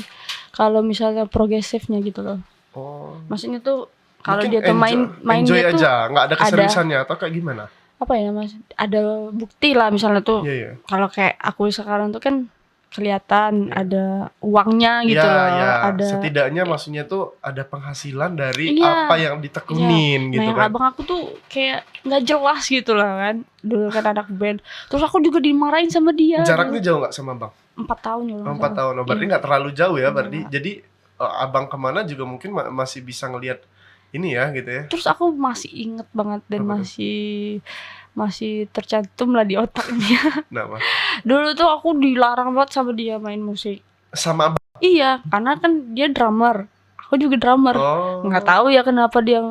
kalau misalnya progresifnya gitu loh. Oh. Maksudnya tuh kalau Mungkin dia tuh mainnya enjoy tuh aja, nggak ada keseriusannya atau kayak gimana? apa ya mas? Ada bukti lah misalnya tuh. Iya iya. Kalau kayak aku sekarang tuh kan kelihatan, Iya. ada uangnya gitu Iya, loh, iya. ada. Setidaknya maksudnya tuh ada penghasilan dari Iya. apa yang ditekunin Nah, gitu yang kan. abang aku tuh kayak nggak jelas gitu lah kan. Dulu kan anak band. Terus aku juga dimarahin sama dia. Jaraknya jauh nggak sama Bang? 4 tahun ya. Oh, 4 tahun. Oh, berarti Iya. nggak terlalu jauh ya berarti. Nggak. Jadi abang kemana juga mungkin masih bisa ngelihat ini ya gitu ya. Terus aku masih inget banget dan Apa tuh? masih tercantum lah di otaknya. Kenapa? Dulu tuh aku dilarang banget sama dia main musik. Sama abang. Iya, karena kan dia drummer. Aku juga drummer. Oh. Nggak tahu ya kenapa dia,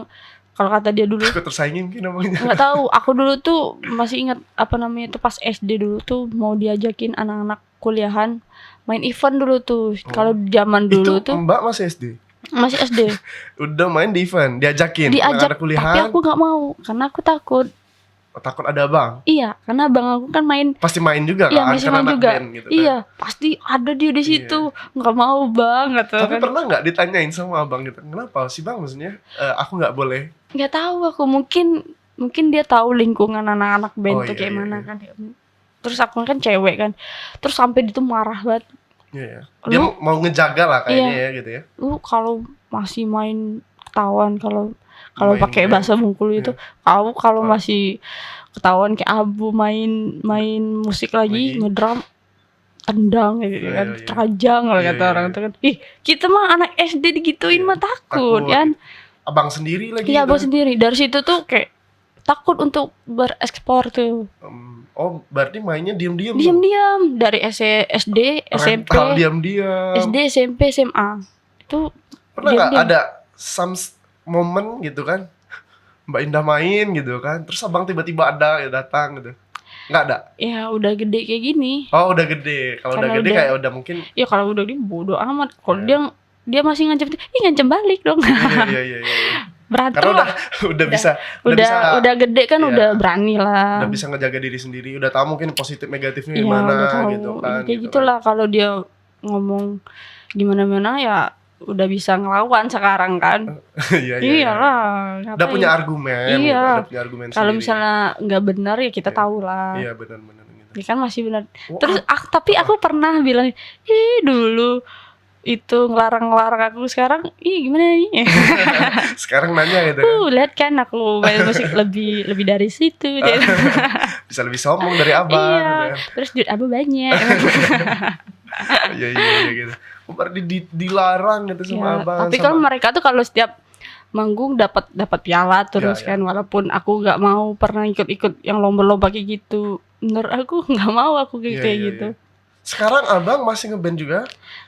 kalau kata dia dulu. Aku tersaingin mungkin namanya. Nggak tahu. Aku dulu tuh masih ingat apa namanya itu pas SD dulu tuh mau diajakin anak-anak kuliahan main event dulu tuh. Kalau zaman dulu Itu tuh Mbak masih SD. masih SD. Udah main di event, diajakin Diajak, anak-anak kuliahan. tapi aku nggak mau karena aku takut. Takut ada abang. Iya, karena abang aku kan main. Pasti main juga Iya, kan, masih karena main anak juga. band gitu kan. Iya, pasti ada dia di situ. Nggak mau banget Tapi kan. pernah nggak ditanyain sama abang gitu, kenapa sih bang maksudnya aku nggak boleh? Nggak tahu aku, mungkin dia tahu lingkungan anak-anak band tuh Iya, kayak iya, mana iya. kan. Terus aku kan cewek kan. Terus sampai dia tuh marah banget. Iya, iya. Dia Lu- mau ngejaga lah kayaknya Iya. ya gitu ya. Lu kalau masih main ketahuan, kalau Main pakai band. bahasa Bengkulu itu, kamu kalau Oh. masih ketahuan kayak abu main musik lagi, Lagi. ngedrum, tendang gitu Iya, kan, iya. terajang lah Iya, kata iya, orang iya. tuh kan. Ih, kita mah anak SD digituin Iya, mah takut kan. Abang sendiri lagi. Iya, gitu. abang sendiri. Dari situ tuh kayak takut untuk berekspor tuh. Oh berarti mainnya diam-diam. Diam-diam dari SD, SMP, Rental diam-diam. SD, SMP, SMA. Itu Pernah nggak diam-diam. ada some moment gitu kan, Mbak Indah main gitu kan, terus abang tiba-tiba ada ya datang gitu? Nggak ada. ya udah gede kayak gini. Oh udah gede. Kalau udah Karena gede udah- kayak udah mungkin. Ya kalau udah gede bodo amat. Kalau Iya. dia masih ngancam, ngancam balik dong. Iya, iya, iya. Berantem Karena lah. udah bisa Udah gede kan, Iya. udah berani lah. udah bisa ngejaga diri sendiri, udah tahu mungkin positif negatifnya Iya, gimana udah tahu. gitu kan. Kayak gitu gitulah kalau dia ngomong gimana-mana ya udah bisa ngelawan sekarang kan. Kan. Iya, iya. Iyalah. Udah ngapain? punya argumen Iya. gitu, udah punya argumen Kalau sendiri. misalnya nggak benar ya kita Iya. tahu lah. Iya benar-benar gitu. Ya kan masih benar. Oh, Terus tapi aku pernah bilang, dulu itu ngelarang aku, sekarang gimana nih? sekarang nanya gitu kan. Lihat kan aku main musik lebih dari situ. Bisa lebih sombong dari abang Iya. gitu kan. Terus duit abang banyak. Iya iya gitu. Berarti dilarang gitu sama Ya, abang. tapi sama... kan mereka tuh kalau setiap manggung dapat piala terus Ya, ya. kan, walaupun aku nggak mau pernah ikut yang lomba-lomba kayak gitu. Menurut aku nggak mau aku Iya, kayak iya, gitu. iya. Sekarang abang masih ngeband juga?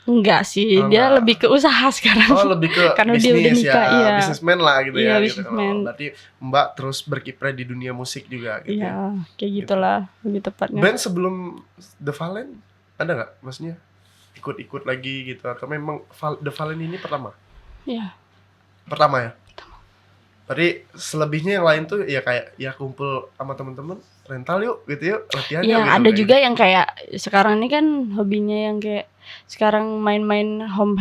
Enggak sih, Oh, dia enggak. lebih ke usaha sekarang. Oh lebih ke Karena dia bisnis udah nikah, ya, iya. bisnismen lah gitu Iya, ya. Gitu. businessman. Oh, berarti Mbak terus berkiprah di dunia musik juga gitu. Ya. Iya, kayak gitulah lebih tepatnya. Band sebelum The Valen ada nggak? Maksudnya ikut-ikut lagi gitu atau memang The Valen ini pertama? Iya. Pertama ya. Berarti selebihnya yang lain tuh ya kayak ya kumpul sama temen-temen rental yuk gitu yuk latihan yuk. Iya, gitu, ada kayak juga yang kayak sekarang ini kan hobinya yang kayak sekarang main-main home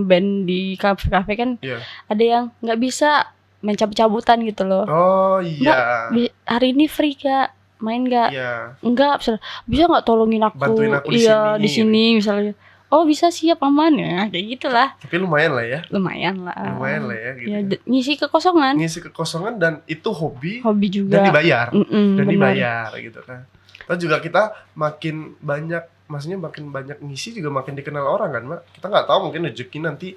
band di kafe-kafe kan. Iya. Ada yang nggak bisa main cabut-cabutan gitu loh. Oh iya. Hari ini free Kak, main nggak? Iya. Enggak, bisa nggak tolongin aku? Bantuin aku di iya, sini, di sini misalnya. Oh bisa, siap, aman ya, kayak gitulah. Tapi lumayan lah ya. Lumayan lah. Lumayan lah ya gitu. Ya, ngisi kekosongan. Ngisi kekosongan dan itu hobi Hobi juga. dan dibayar. Dan benar. dibayar gitu kan. Terus juga kita makin banyak, maksudnya makin banyak ngisi juga makin dikenal orang kan, Mbak. Kita nggak tahu mungkin rezeki nanti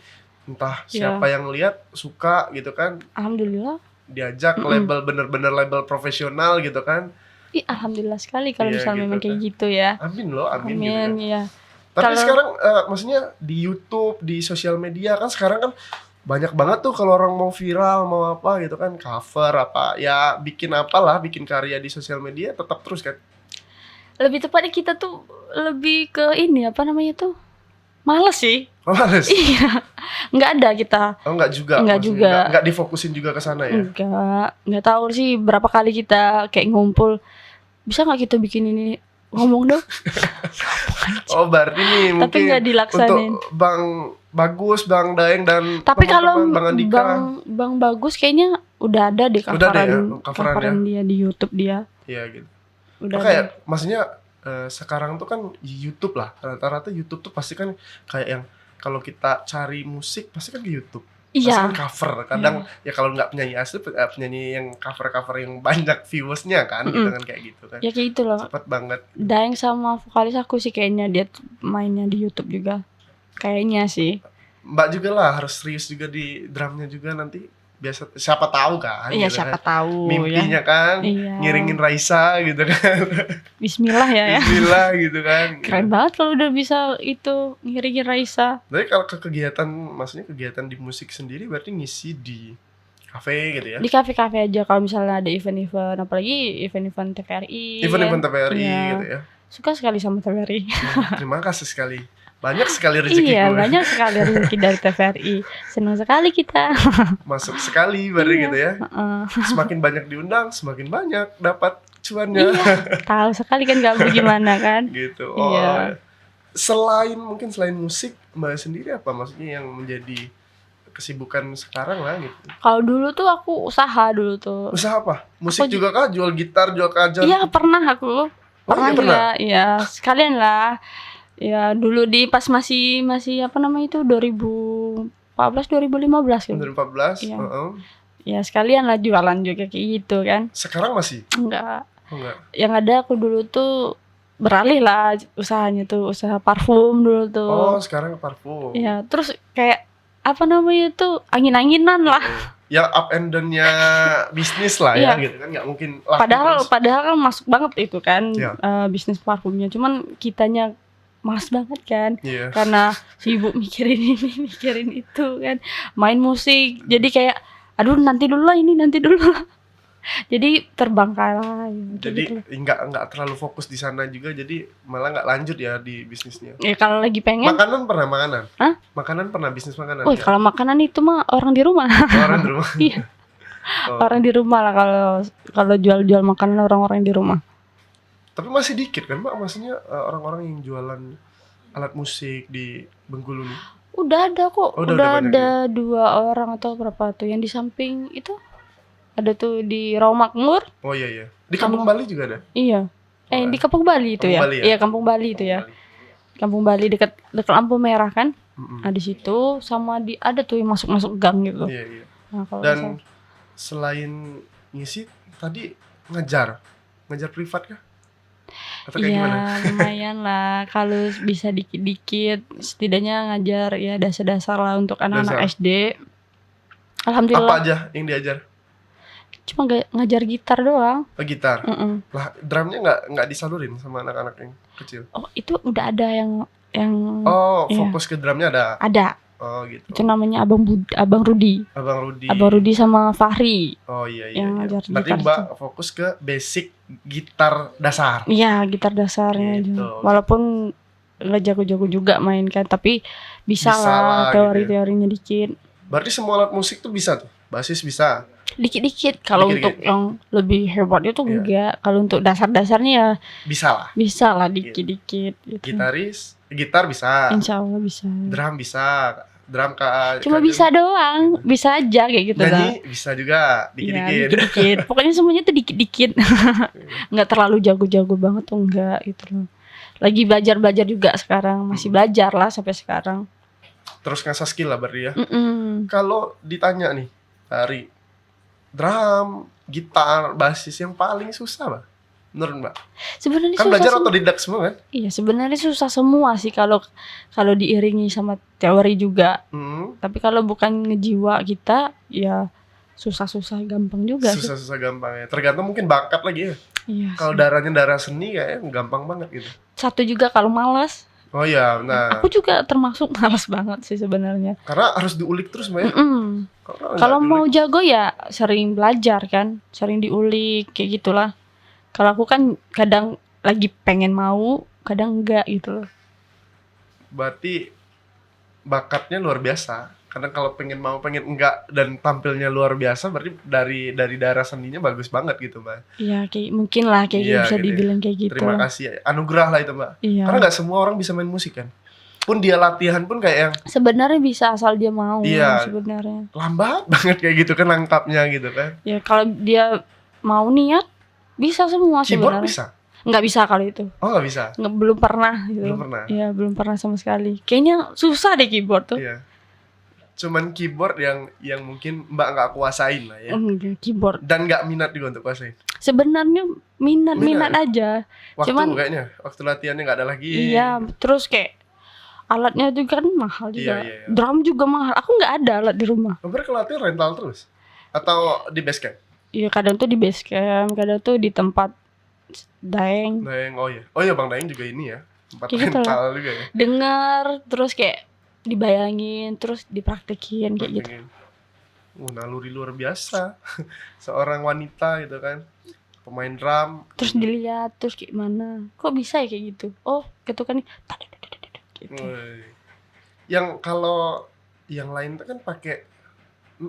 entah Iya. siapa yang lihat suka gitu kan, Alhamdulillah. diajak label bener-bener label profesional gitu kan. Alhamdulillah sekali kalau Iya, misalnya gitu memang kayak kan. gitu ya. Amin loh, amin, gitu kan. Iya. Tapi Kalau- sekarang maksudnya di YouTube, di sosial media kan sekarang kan banyak banget tuh kalau orang mau viral mau apa gitu kan, cover apa ya, bikin apalah, bikin karya di sosial media tetap terus kan. Lebih tepatnya kita tuh lebih ke ini apa namanya tuh? Males sih. Oh, males. Iya. Nggak ada kita. Oh enggak juga. Enggak maksudnya juga. Enggak difokusin juga ke sana ya. Nggak tahu sih berapa kali kita kayak ngumpul. Bisa nggak kita bikin ini? Ngomong dong. Oh berarti nih Tapi mungkin nggak dilaksanin. untuk Bang Bagus, Bang Daeng dan Tapi kalau teman-teman Bang Andika. Bang Bagus kayaknya udah ada deh Udah ada ya, coveran coveran dia di YouTube dia. Iya gitu. Udah Kayak ada. maksudnya sekarang tuh kan YouTube lah, rata-rata YouTube tuh pasti kan kayak yang kalau kita cari musik pasti kan ke YouTube. Pasti Iya. kan cover, kadang ya kalau nggak penyanyi asli, penyanyi yang cover-cover yang banyak viewersnya kan, gitu kan kayak gitu kan. Ya kayak gitu loh. Cepet banget. Daeng sama vokalis aku sih kayaknya dia mainnya di YouTube juga. Kayaknya sih. Mbak juga lah harus serius juga di drumnya juga nanti. Biasa siapa tahu kan. Iya gitu siapa kan. tahu Mimpinya ya. kan Iya. ngiringin Raisa gitu kan. Bismillah ya. Bismillah gitu kan. Keren banget kalau udah bisa itu ngiringin Raisa. Tapi kalau ke kegiatan, maksudnya kegiatan di musik sendiri berarti ngisi di kafe gitu ya? Di kafe-kafe aja kalau misalnya ada event-event, apalagi event-event TVRI. Event-event TVRI Iya. gitu ya. Suka sekali sama TVRI. Terima kasih sekali. Banyak sekali rezekiku. Iya, banyak sekali rezeki dari TVRI. Senang sekali kita. Masuk sekali berarti Iya. gitu ya. Semakin banyak diundang, semakin banyak dapat cuannya. Iya, tahu sekali kan kamu gimana kan? Gitu. Iya. Selain musik, Mbak sendiri apa maksudnya yang menjadi kesibukan sekarang lah gitu? Kalau dulu tuh aku usaha dulu tuh. Usaha apa? Musik Aku juga kah? Jual gitar, jual kajar? Iya, pernah aku. Pernah iya, juga. Iya, sekalian lah. Ya, dulu di pas masih apa namanya itu 2014 2015 gitu. 2014. Iya. heeh. Ya, sekalian lah jualan juga kayak gitu kan. Sekarang masih? Enggak. Oh, enggak. Yang ada aku dulu tuh beralih lah usahanya tuh, usaha parfum dulu tuh. Oh, sekarang parfum. Iya, terus kayak apa namanya itu angin-anginan lah. Ya up and down-nya bisnis lah ya Iya. gitu kan, nggak mungkin laku terus. Padahal kan masuk banget itu kan Iya. bisnis parfumnya. Cuman kitanya malas banget kan Iya. karena sibuk mikirin ini, mikirin itu kan, main musik. Jadi kayak aduh nanti dulu lah ini, nanti dulu lah. Jadi terbengkalai. Jadi Gitu. nggak terlalu fokus di sana juga, jadi malah nggak lanjut ya di bisnisnya. Ya kalau lagi pengen. Makanan pernah makanan? Hah? Makanan pernah bisnis makanan? Wih, nggak? kalau makanan itu mah orang di rumah. Orang di rumah. Iya. Oh. Orang di rumah lah kalau jual-jual makanan orang-orang di rumah. Tapi masih dikit kan Mbak, maksudnya orang-orang yang jualan alat musik di Bengkulu nih. Udah ada kok. Oh, udah udah banyak ada 2 orang atau berapa tuh yang di samping itu. Ada tuh di Rawamakmur. Oh iya iya. Di Kampung Bali juga ada. Iya. Oh, Di Kampung Bali itu Kampung ya. Bali ya? Iya, Kampung Bali itu ya. Kampung Bali dekat lampu merah kan. Mm-mm. Nah, di situ sama ada tuh yang masuk-masuk gang gitu. Iya iya. Nah, kalau Dan nggak selain ngisi tadi ngajar privat kah? Atau salah. kayak Iya, gimana? lumayan lah kalau bisa dikit-dikit setidaknya ngajar ya dasar-dasar lah untuk anak-anak Dasar. SD. Apa Alhamdulillah. aja yang diajar? Cuma ngajar gitar doang. Oh, gitar. Mm-mm. Lah, drumnya nggak disalurin sama anak-anak yang kecil. Oh, itu udah ada yang Oh, iya. fokus ke drumnya ada. ada. Oh, gitu. Itu namanya Abang Rudi. Abang Rudi. Abang Rudi sama Fahri. Oh iya iya. Yang iya. ngajar Berarti gitar Mbak fokus ke basic gitar dasar. Iya, gitar dasarnya Gitu. juga. Walaupun nggak jago-jago juga main kan, tapi bisa Bisa lah, lah gitu ya. teori-teorinya dikit. Berarti semua alat musik tuh bisa tuh. Basis bisa. Dikit-dikit. Kalau Dikit-dikit. untuk yang lebih hebat itu Iya. enggak. Kalau untuk dasar-dasarnya ya Bisa lah. bisa lah dikit-dikit gitu. Gitar bisa. Insya Allah bisa. Drum bisa. Drum Cuma bisa doang, bisa aja kayak gitu lah. nyanyi bisa juga Iya, dikit-dikit. dikit-dikit. Pokoknya semuanya tuh dikit-dikit. Nggak terlalu jago-jago banget tuh enggak gitu loh. Lagi belajar-belajar juga sekarang, masih belajar lah sampai sekarang. Terus ngasah skill lah berarti ya. Mm-mm. Kalau ditanya nih dari drum, gitar, basis yang paling susah Mbak? Menurut Mbak? Sebenarnya Kan susah belajar semua. otodidak semua kan? Iya, sebenarnya susah semua sih kalau diiringi sama teori juga. Tapi kalau bukan ngejiwa kita, ya susah-susah gampang juga sih. Susah-susah gampang ya. Tergantung mungkin bakat lagi ya. Iya. Kalau darahnya darah seni kayaknya gampang banget gitu. Satu juga kalau malas. Oh iya, nah. Aku juga termasuk malas banget sih sebenarnya. Karena harus diulik terus Mbak ya. Mm-mm. Kalau mau jago ya sering belajar kan, sering diulik kayak gitulah. Kalau aku kan kadang lagi pengen mau, kadang enggak gitu loh. Berarti bakatnya luar biasa. Karena kalau pengen mau pengen enggak dan tampilnya luar biasa, berarti dari darah seninya bagus banget gitu Mbak. Iya, kayak mungkin lah kayak Iya, bisa gitu ya. dibilang kayak gitu. Terima kasih, anugerah lah itu Mbak. Iya. Karena nggak semua orang bisa main musik kan. Pun dia latihan pun kayak yang Sebenarnya bisa asal dia mau Iya. sebenarnya. lambat banget kayak gitu kan nangkapnya gitu kan. Ya kalau dia mau niat bisa semua Keyboard sebenarnya. bisa. Nggak bisa kalau itu. Oh nggak bisa? Belum pernah gitu. Belum pernah? Iya, belum pernah sama sekali. Kayaknya susah deh keyboard tuh. Iya. Cuman keyboard yang mungkin Mbak nggak kuasain lah ya. Keyboard. Dan nggak minat juga untuk kuasain. Sebenarnya minat aja. Waktu Cuman kayaknya, waktu latihannya nggak ada lagi. iya, terus kayak alatnya juga kan mahal juga. Iya. Drum juga mahal. Aku nggak ada alat di rumah. Berarti kalau latihan rental terus? Atau di base camp? Iya, kadang tuh di base camp, kadang tuh di tempat Daeng. Daeng, oh iya Bang Daeng juga ini ya. Tempat Kayak gitu rental juga ya. Dengar, terus kayak dibayangin, terus dipraktekin kayak gitu. Naluri luar biasa. Seorang wanita gitu kan. Pemain drum. Terus dilihat, terus kayak mana? Kok bisa ya kayak gitu? Oh, gitu kan. Gitu. Woi. Yang kalau yang lain tuh kan pakai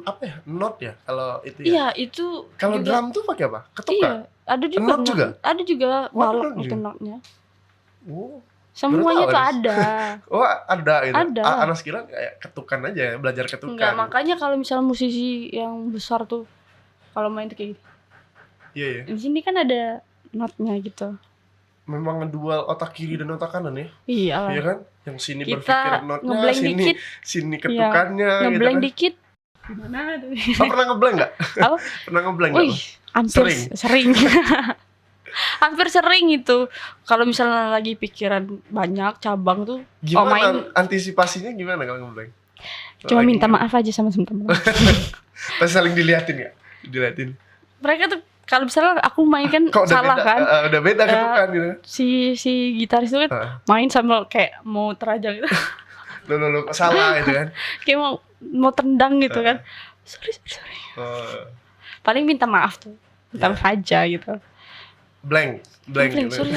apa ya? Not ya kalau itu ya. Iya, itu Kalau juga, drum tuh pakai apa? Ketukan? iya, ada juga Not juga? Ada juga Oh, balok not gitu juga? notnya. Oh. Semuanya Baru tuh tahu, ada. Oh ada gitu. Ada. Anas kira kayak ketukan aja, belajar ketukan. Enggak, makanya kalau misalnya musisi yang besar tuh kalau main tuh kayak gitu. Iya. Di sini kan ada notnya gitu. Memang ngedual otak kiri dan otak kanan ya. Iya Iya lah. kan? Yang sini Kita berpikir notnya, ngeblank sini dikit. sini ketukannya Ngeblank gitu kan. dikit. Gimana tuh? Oh, pernah ngeblank enggak? Apa? Pernah ngeblank enggak? Wih, hampir sering. Hampir sering itu. Kalau misalnya lagi pikiran banyak cabang tuh, Gimana main antisipasinya gimana kalau ngeblank? cuma Lagi- minta maaf aja sama teman-teman. Pas saling diliatin ya? Diliatin. Mereka tuh kalau misalnya aku main kan Kok udah salah beda, kan. udah beda ketukan gitu. Si gitaris itu kan Heeh. main sambil kayak mau terajang gitu. Lo kok salah gitu kan. Kayak mau tendang gitu kan. Sorry. Oh, Paling minta maaf tuh. Minta Iya. maaf aja gitu. blank gitu. Sorry.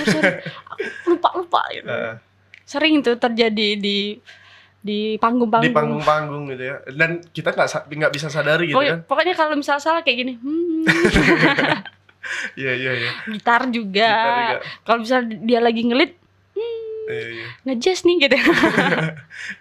Aku lupa gitu. Heeh. Sering tuh terjadi di Di panggung-panggung. panggung-panggung gitu ya. Dan kita nggak bisa sadari gitu kan. Pokoknya kalau misalnya salah kayak gini, Iya. gitar juga. Gitar juga. Kalau misalnya dia lagi ngelit, Iya. ngejazz nih gitu.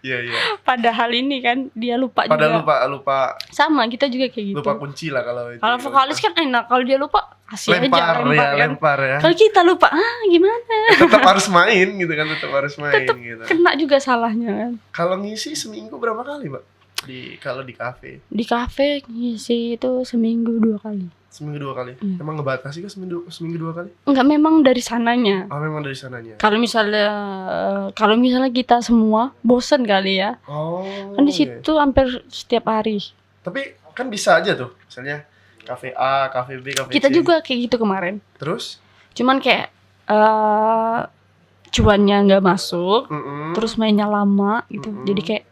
Iya. Padahal ini kan dia lupa Padahal juga. lupa Sama kita juga kayak gitu. lupa kunci lah kalau itu. Kalau vokalis kan enak, kalau dia lupa kasih aja lempar kan. lempar ya. Kalau kita lupa, gimana? Tetap harus main gitu kan, tetap harus main Tetep gitu. kena juga salahnya kan. Kalau ngisi seminggu berapa kali, Mbak? Kalau di kafe. Di kafe ngisi itu seminggu 2 kali. Seminggu 2 kali. Iya. Emang ngebatasi kah seminggu 2 kali? Enggak, memang dari sananya. Oh, memang dari sananya. Kalau misalnya kita semua bosen kali ya. Oh. Kan di iya. situ hampir setiap hari. Tapi kan bisa aja tuh. Misalnya kafe A, kafe B, kafe Kita C. juga kayak gitu kemarin. Terus? Cuman kayak cuannya nggak masuk, terus mainnya lama gitu. Jadi kayak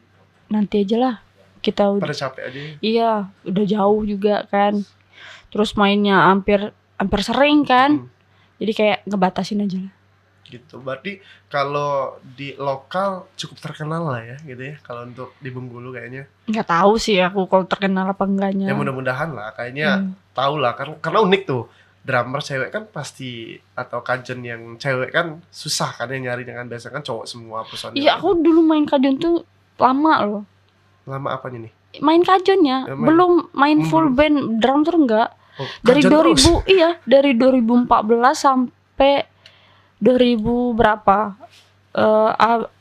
nanti aja lah. Kita udah Pada capek aja. iya, udah jauh juga kan. Terus mainnya hampir sering kan. Jadi kayak ngebatasin aja lah. Gitu. Berarti kalau di lokal cukup terkenal lah ya gitu ya. Kalau untuk di Bengkulu kayaknya. Nggak tahu sih aku kalau terkenal apa enggaknya. Ya mudah-mudahan lah kayaknya tahu lah karena unik tuh. Drummer cewek kan pasti atau kajen yang cewek kan susah kan yang nyari dengan biasa kan cowok semua personil. Iya, aku dulu main kajon tuh lama loh. Lama apanya nih? Main kajonnya, Ya, main. belum main full band drum tuh enggak. Oh, Dari kajen terus? 2000 iya, dari 2014 sampai 2000 berapa?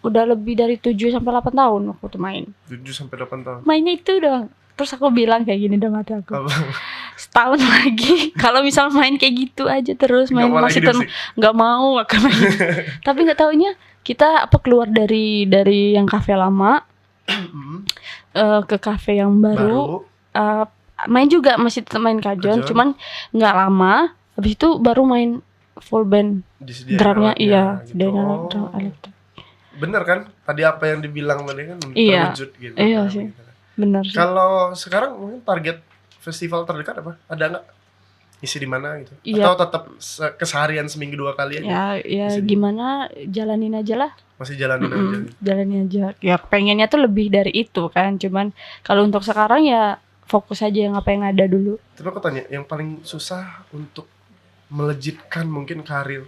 Udah lebih dari 7 sampai 8 tahun aku tuh main. 7 sampai 8 tahun. Mainnya itu doang. Terus aku bilang kayak gini dalam hati aku. Apa? Setahun lagi kalau misal main kayak gitu aja terus main Nggak mau masih lagi musik? nggak mau akan main. Tapi nggak taunya kita keluar dari yang kafe lama ke kafe yang baru. Main juga masih tetap main kajon, cuman nggak lama. Habis itu baru main full band. Disediain Drumnya alatnya, iya, gitu. sediain Oh. drum elektrik. Bener kan? Tadi apa yang dibilang tadi kan Iya. terwujud gitu. Iya kan, sih. gitu. Bener sih. Kalau sekarang mungkin target festival terdekat apa? Ada nggak? Isi di mana gitu? Iya. Atau tetap keseharian seminggu 2 kali aja? Ya Bisa di- gimana jalanin aja lah. Masih jalanin aja. Jalanin aja. Ya pengennya tuh lebih dari itu kan. Cuman kalau untuk sekarang ya fokus aja yang apa yang ada dulu. Tapi aku tanya, yang paling susah untuk melejitkan mungkin karir?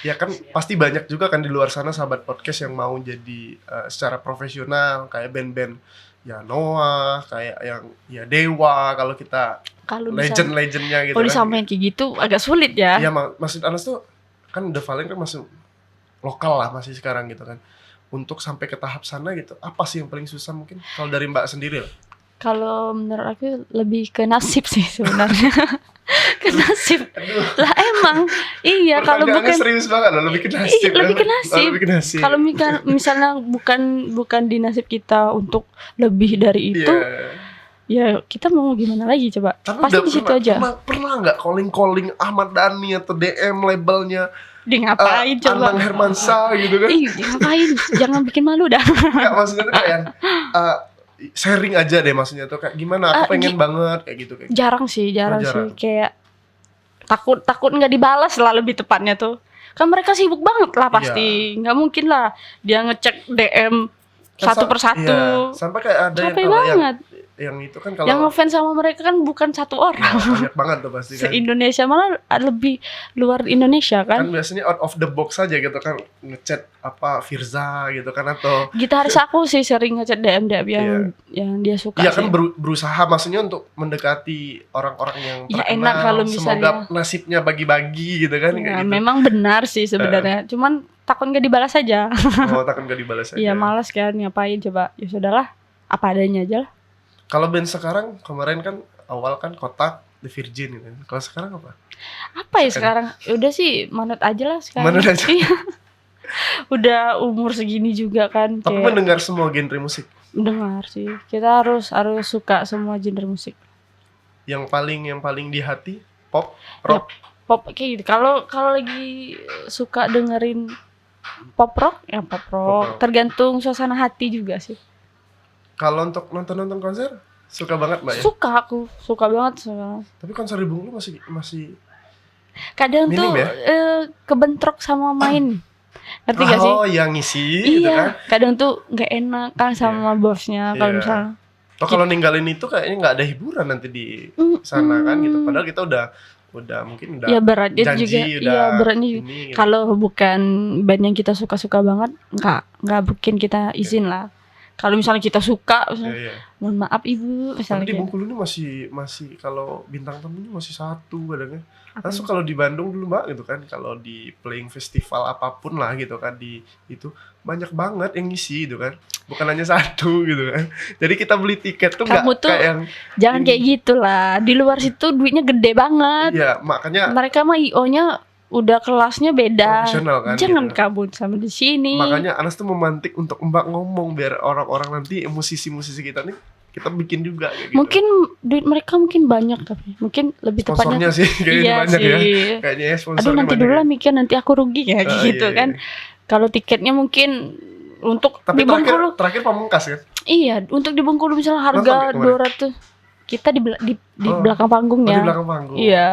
Ya kan pasti banyak juga kan di luar sana sahabat podcast yang mau jadi secara profesional kayak band-band ya Noah, kayak yang ya Dewa kalau kita Kalau legend-legendnya gitu kalau kan. disamain kayak gitu agak sulit ya. Iya, maksud Anas tuh kan The Valen kan masih lokal lah masih sekarang gitu kan. Untuk sampai ke tahap sana gitu, apa sih yang paling susah mungkin? Kalau dari Mbak sendiri lah. Kalau menurut aku lebih ke nasib sih sebenarnya. Ke nasib. Aduh, Lah emang iya kalau pertanyaannya bukan serius banget loh, lebih ke nasib. lebih ke Oh, nasib. lebih ke nasib. Kalau misalnya bukan di nasib kita untuk lebih dari itu, Iya. ya kita mau gimana lagi coba? Tapi Pasti udah di situ aja. pernah nggak calling Ahmad Dhani atau DM labelnya Dia ngapain coba? Anang Hermansyah gitu kan? Ih, dia ngapain? Jangan bikin malu dah. Nggak, maksudnya tuh kayak sharing aja deh, maksudnya tuh kayak gimana? Aku pengen banget kayak gitu kayak. Jarang sih jarang. sih. Kayak takut nggak dibalas lah lebih tepatnya tuh. Kan mereka sibuk banget lah pasti. Nggak mungkin lah dia ngecek DM satu persatu. Iya, sampai kayak ada Capek yang kalau banget. yang itu kan kalau Yang ngefans sama mereka kan bukan satu orang. banyak banget tuh pasti kan. Se-Indonesia malah lebih luar Indonesia Kan kan. biasanya out of the box aja gitu kan, ngechat apa Firza gitu kan, atau Gitaris aku sih sering ngechat DM yang dia suka iya sih. kan berusaha maksudnya untuk mendekati orang-orang yang Ya, terkenal. enak kalau Semoga misalnya- nasibnya bagi-bagi gitu kan, Ya, kayak gitu. memang benar sih sebenarnya. Cuman takut nggak dibalas aja. Oh, takkan gak dibalas aja. Iya malas kan ngapain coba. Ya sudahlah, apa adanya aja lah. Kalau band sekarang, kemarin kan awal kan Kotak, The Virgin gitu. Kalau sekarang apa? Apa ya sekarang? Ya udah sih manut aja lah sekarang. Manut aja. Iya. Udah umur segini juga kan Aku kayak mendengar semua genre musik. mendengar sih. Kita harus suka semua genre musik. Yang paling di hati pop, rock. Pop kayak gitu. Kalau lagi suka dengerin pop rock, ya pop rock. rock. Tergantung suasana hati juga sih. Kalau untuk nonton konser, suka banget Mbak ya. Suka banget. Suka. Tapi konser di Bungkulu masih Kadang minim tuh ya? kebentrok sama main. Ngerti gak sih? Oh, yang ngisi gitu kan. Iya, kadang tuh nggak enak kan sama bosnya kalau Iya. misalnya. Oh, kalau ninggalin itu kayaknya nggak ada hiburan nanti di sana kan gitu. Padahal kita udah mungkin udah Ya beratnya janji, juga. udah Iya beratnya juga. ini, gitu. Kalau bukan band yang kita suka banget, nggak mungkin kita izin lah. Kalau misalnya kita suka, misalnya, Iya. mohon maaf ibu, misalnya Tapi di kayak. Bengkulu ini masih kalau bintang tamunya masih satu kadangnya. Langsung kalau di Bandung dulu Mbak gitu kan, kalau di playing festival apapun lah gitu kan, di itu banyak banget yang ngisi gitu kan. Bukan hanya satu gitu kan. Jadi kita beli tiket tuh Kamu nggak tuh kayak yang Jangan ini. kayak gitulah. Di luar situ duitnya gede banget. Iya, makanya Mereka mah IO-nya udah kelasnya beda. profesional kan. Jangan gitu. kabut sama di sini. Makanya Anas tuh memantik untuk Mbak ngomong biar orang-orang nanti musisi-musisi kita nih kita bikin juga kayak gitu. Mungkin duit mereka mungkin banyak tapi mungkin lebih sponsornya tepatnya sih kayaknya iya banyak sih. ya. Kayaknya ya sponsornya Aduh nanti banyak dulu ya. lah mikir nanti aku rugi kayak Ah, gitu iya, kan. iya. Kalau tiketnya mungkin untuk Tapi di Bengkulu, terakhir Pamungkas kan? iya untuk di Bengkulu misalnya Nonton harga nggak kemarin? 200 kita di Oh. belakang panggungnya. Oh, di belakang panggung. Iya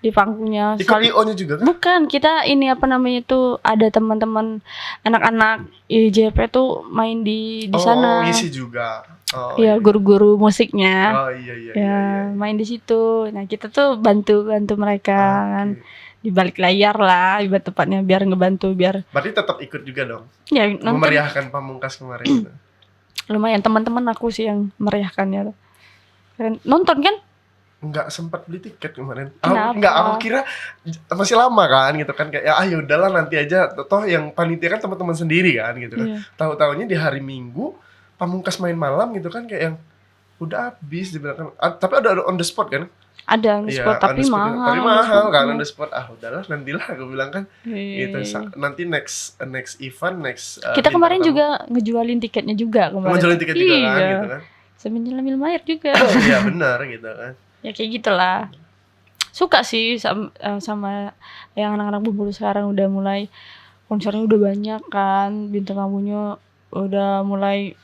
di panggungnya. Ikut IO-nya juga kan? Bukan kita ini apa namanya tuh ada teman-teman anak-anak IJP tuh main di sana. Oh, ngisi juga. Oh, Iya guru-guru musiknya. Oh, iya. Ya main di situ. Nah kita tuh bantu mereka kan Oke. di balik layar lah, ibarat tepatnya biar ngebantu biar Berarti tetap ikut juga dong. ya nonton. Memeriahkan Pamungkas kemarin gitu. Lumayan teman-teman aku sih yang meriahkannya. Keren. Nonton kan? Enggak sempat beli tiket kemarin. Kenapa? Aku kira masih lama kan gitu kan, kayak ya udahlah nanti aja, toh yang panitia kan teman-teman sendiri kan gitu kan. Iya. Tahu-taunya di hari Minggu Pamungkas main malam gitu kan, kayak yang udah habis dibilang kan. Tapi ada on the spot kan? Ada Iya, spot on tapi the spot. mahal. Tapi mahal kan Iya. on the spot. Udahlah nantilah aku bilang kan. Gitu. Nanti next event, Kita kemarin bintang juga ngejualin tiketnya juga tamu. kemarin. Mau jualin tiket juga kan Iya. gitu kan. Sambil nyelem air juga. Iya benar gitu kan. Ya kayak gitulah. Suka sih sama yang anak-anak Bengkulu sekarang udah mulai konsernya udah banyak kan, bintang tamunya udah mulai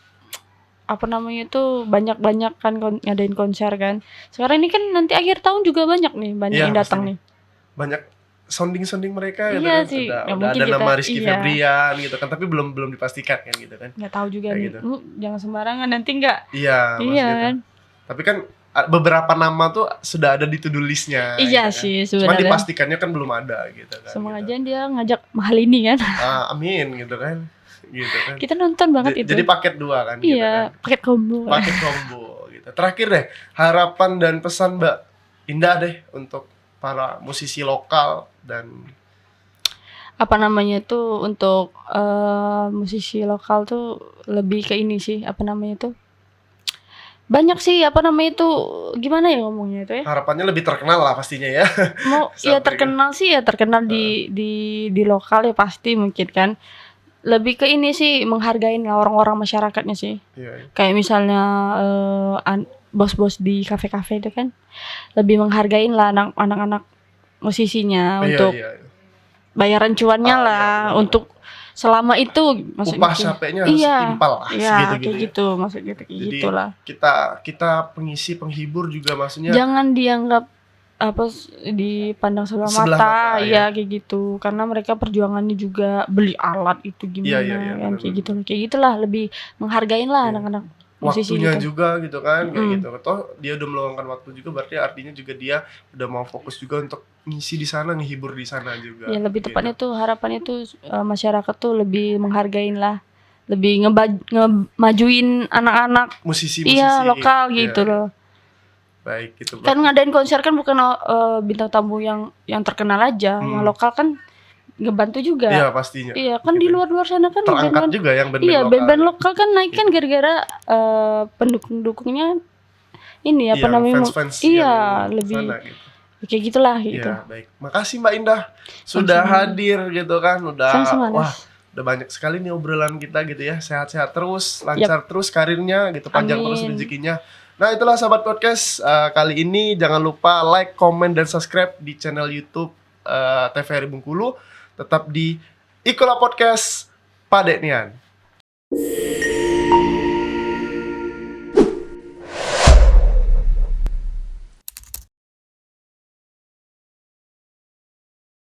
apa namanya tuh banyak kan ngadain konser kan. Sekarang ini kan nanti akhir tahun juga banyak nih, banyak Iya, yang datang pasti. nih. Banyak sounding mereka gitu Iya kan. sih. Udah Ya, ada mungkin nama kita- Rizky iya. Febrian gitu kan, tapi belum dipastikan kan gitu kan. Nggak tahu juga Kayak nih. gitu. Lu jangan sembarangan nanti nggak. Iya, Iya maksudnya kan. tuh. Tapi kan beberapa nama tuh sudah ada di to-do list-nya. Iya gitu kan. sih Cuma sebenarnya. dipastikannya kan belum ada gitu kan. Semoga gitu. aja dia ngajak mahal ini kan. Amin gitu kan. Gitu kan. Kita nonton banget itu. Jadi paket 2 kan gitu iya, kan. paket combo. Paket combo gitu. Terakhir deh, harapan dan pesan Mbak Indah deh untuk para musisi lokal dan apa namanya tuh untuk musisi lokal tuh lebih ke ini sih, apa namanya tuh, banyak sih apa namanya itu, gimana ya ngomongnya itu ya, Harapannya lebih terkenal lah pastinya ya. mau ya Sampai terkenal sih ya terkenal di lokal ya pasti mungkin kan, lebih ke ini sih menghargain lah orang-orang masyarakatnya sih, iya. kayak misalnya bos-bos di kafe-kafe itu kan lebih menghargain lah anak-anak musisinya Iya, untuk iya. bayaran cuannya Iya, lah benar-benar. untuk selama itu maksudnya Upah gitu. capeknya harus Iya, setimpal lah, iya segitu-gitu kayak ya. gitu maksudnya kayak Jadi gitulah. kita pengisi penghibur juga maksudnya Jangan dianggap dipandang sebelah sebelah mata, mata ya ya. kayak gitu. Karena mereka perjuangannya juga beli alat itu Iya, gimana iya, iya, kan kayak gitu. benar-benar. Kayak gitulah lebih menghargain lah Iya. anak-anak musisi Waktunya gitu. juga gitu kan kayak Mm. gitu. Toh dia udah meluangkan waktu juga berarti artinya juga dia udah mau fokus juga untuk ngisi di sana, ngehibur di sana juga Ya lebih gitu. tepatnya tuh harapannya tuh masyarakat tuh lebih menghargain lah, lebih ngemajuin anak-anak Musisi-musisi. iya lokal Iya, gitu iya. loh. Baik gitu Kan Bro. ngadain konser kan bukan bintang tamu yang terkenal aja, yang lokal kan ngebantu juga. Iya pastinya. Iya kan di Gitu. luar-luar sana kan Terangkat band-band, juga yang band-band iya lokal. band-band ya. lokal kan naik kan gara-gara pendukung-dukungnya ini apa Iya, namanya, fans-fans iya yang lebih sana gitu. kayak gitulah gitu. Iya, baik. Makasih Mbak Indah sudah Sama-sama. hadir gitu kan. Sama-sama, Wah, Nas. udah banyak sekali nih obrolan kita gitu ya. Sehat-sehat terus, lancar terus karirnya gitu, panjang terus Amin. rezekinya. Nah, itulah sahabat podcast kali ini jangan lupa like, comment dan subscribe di channel YouTube TVRI Bengkulu. Tetap di Ikola Podcast Padeknian.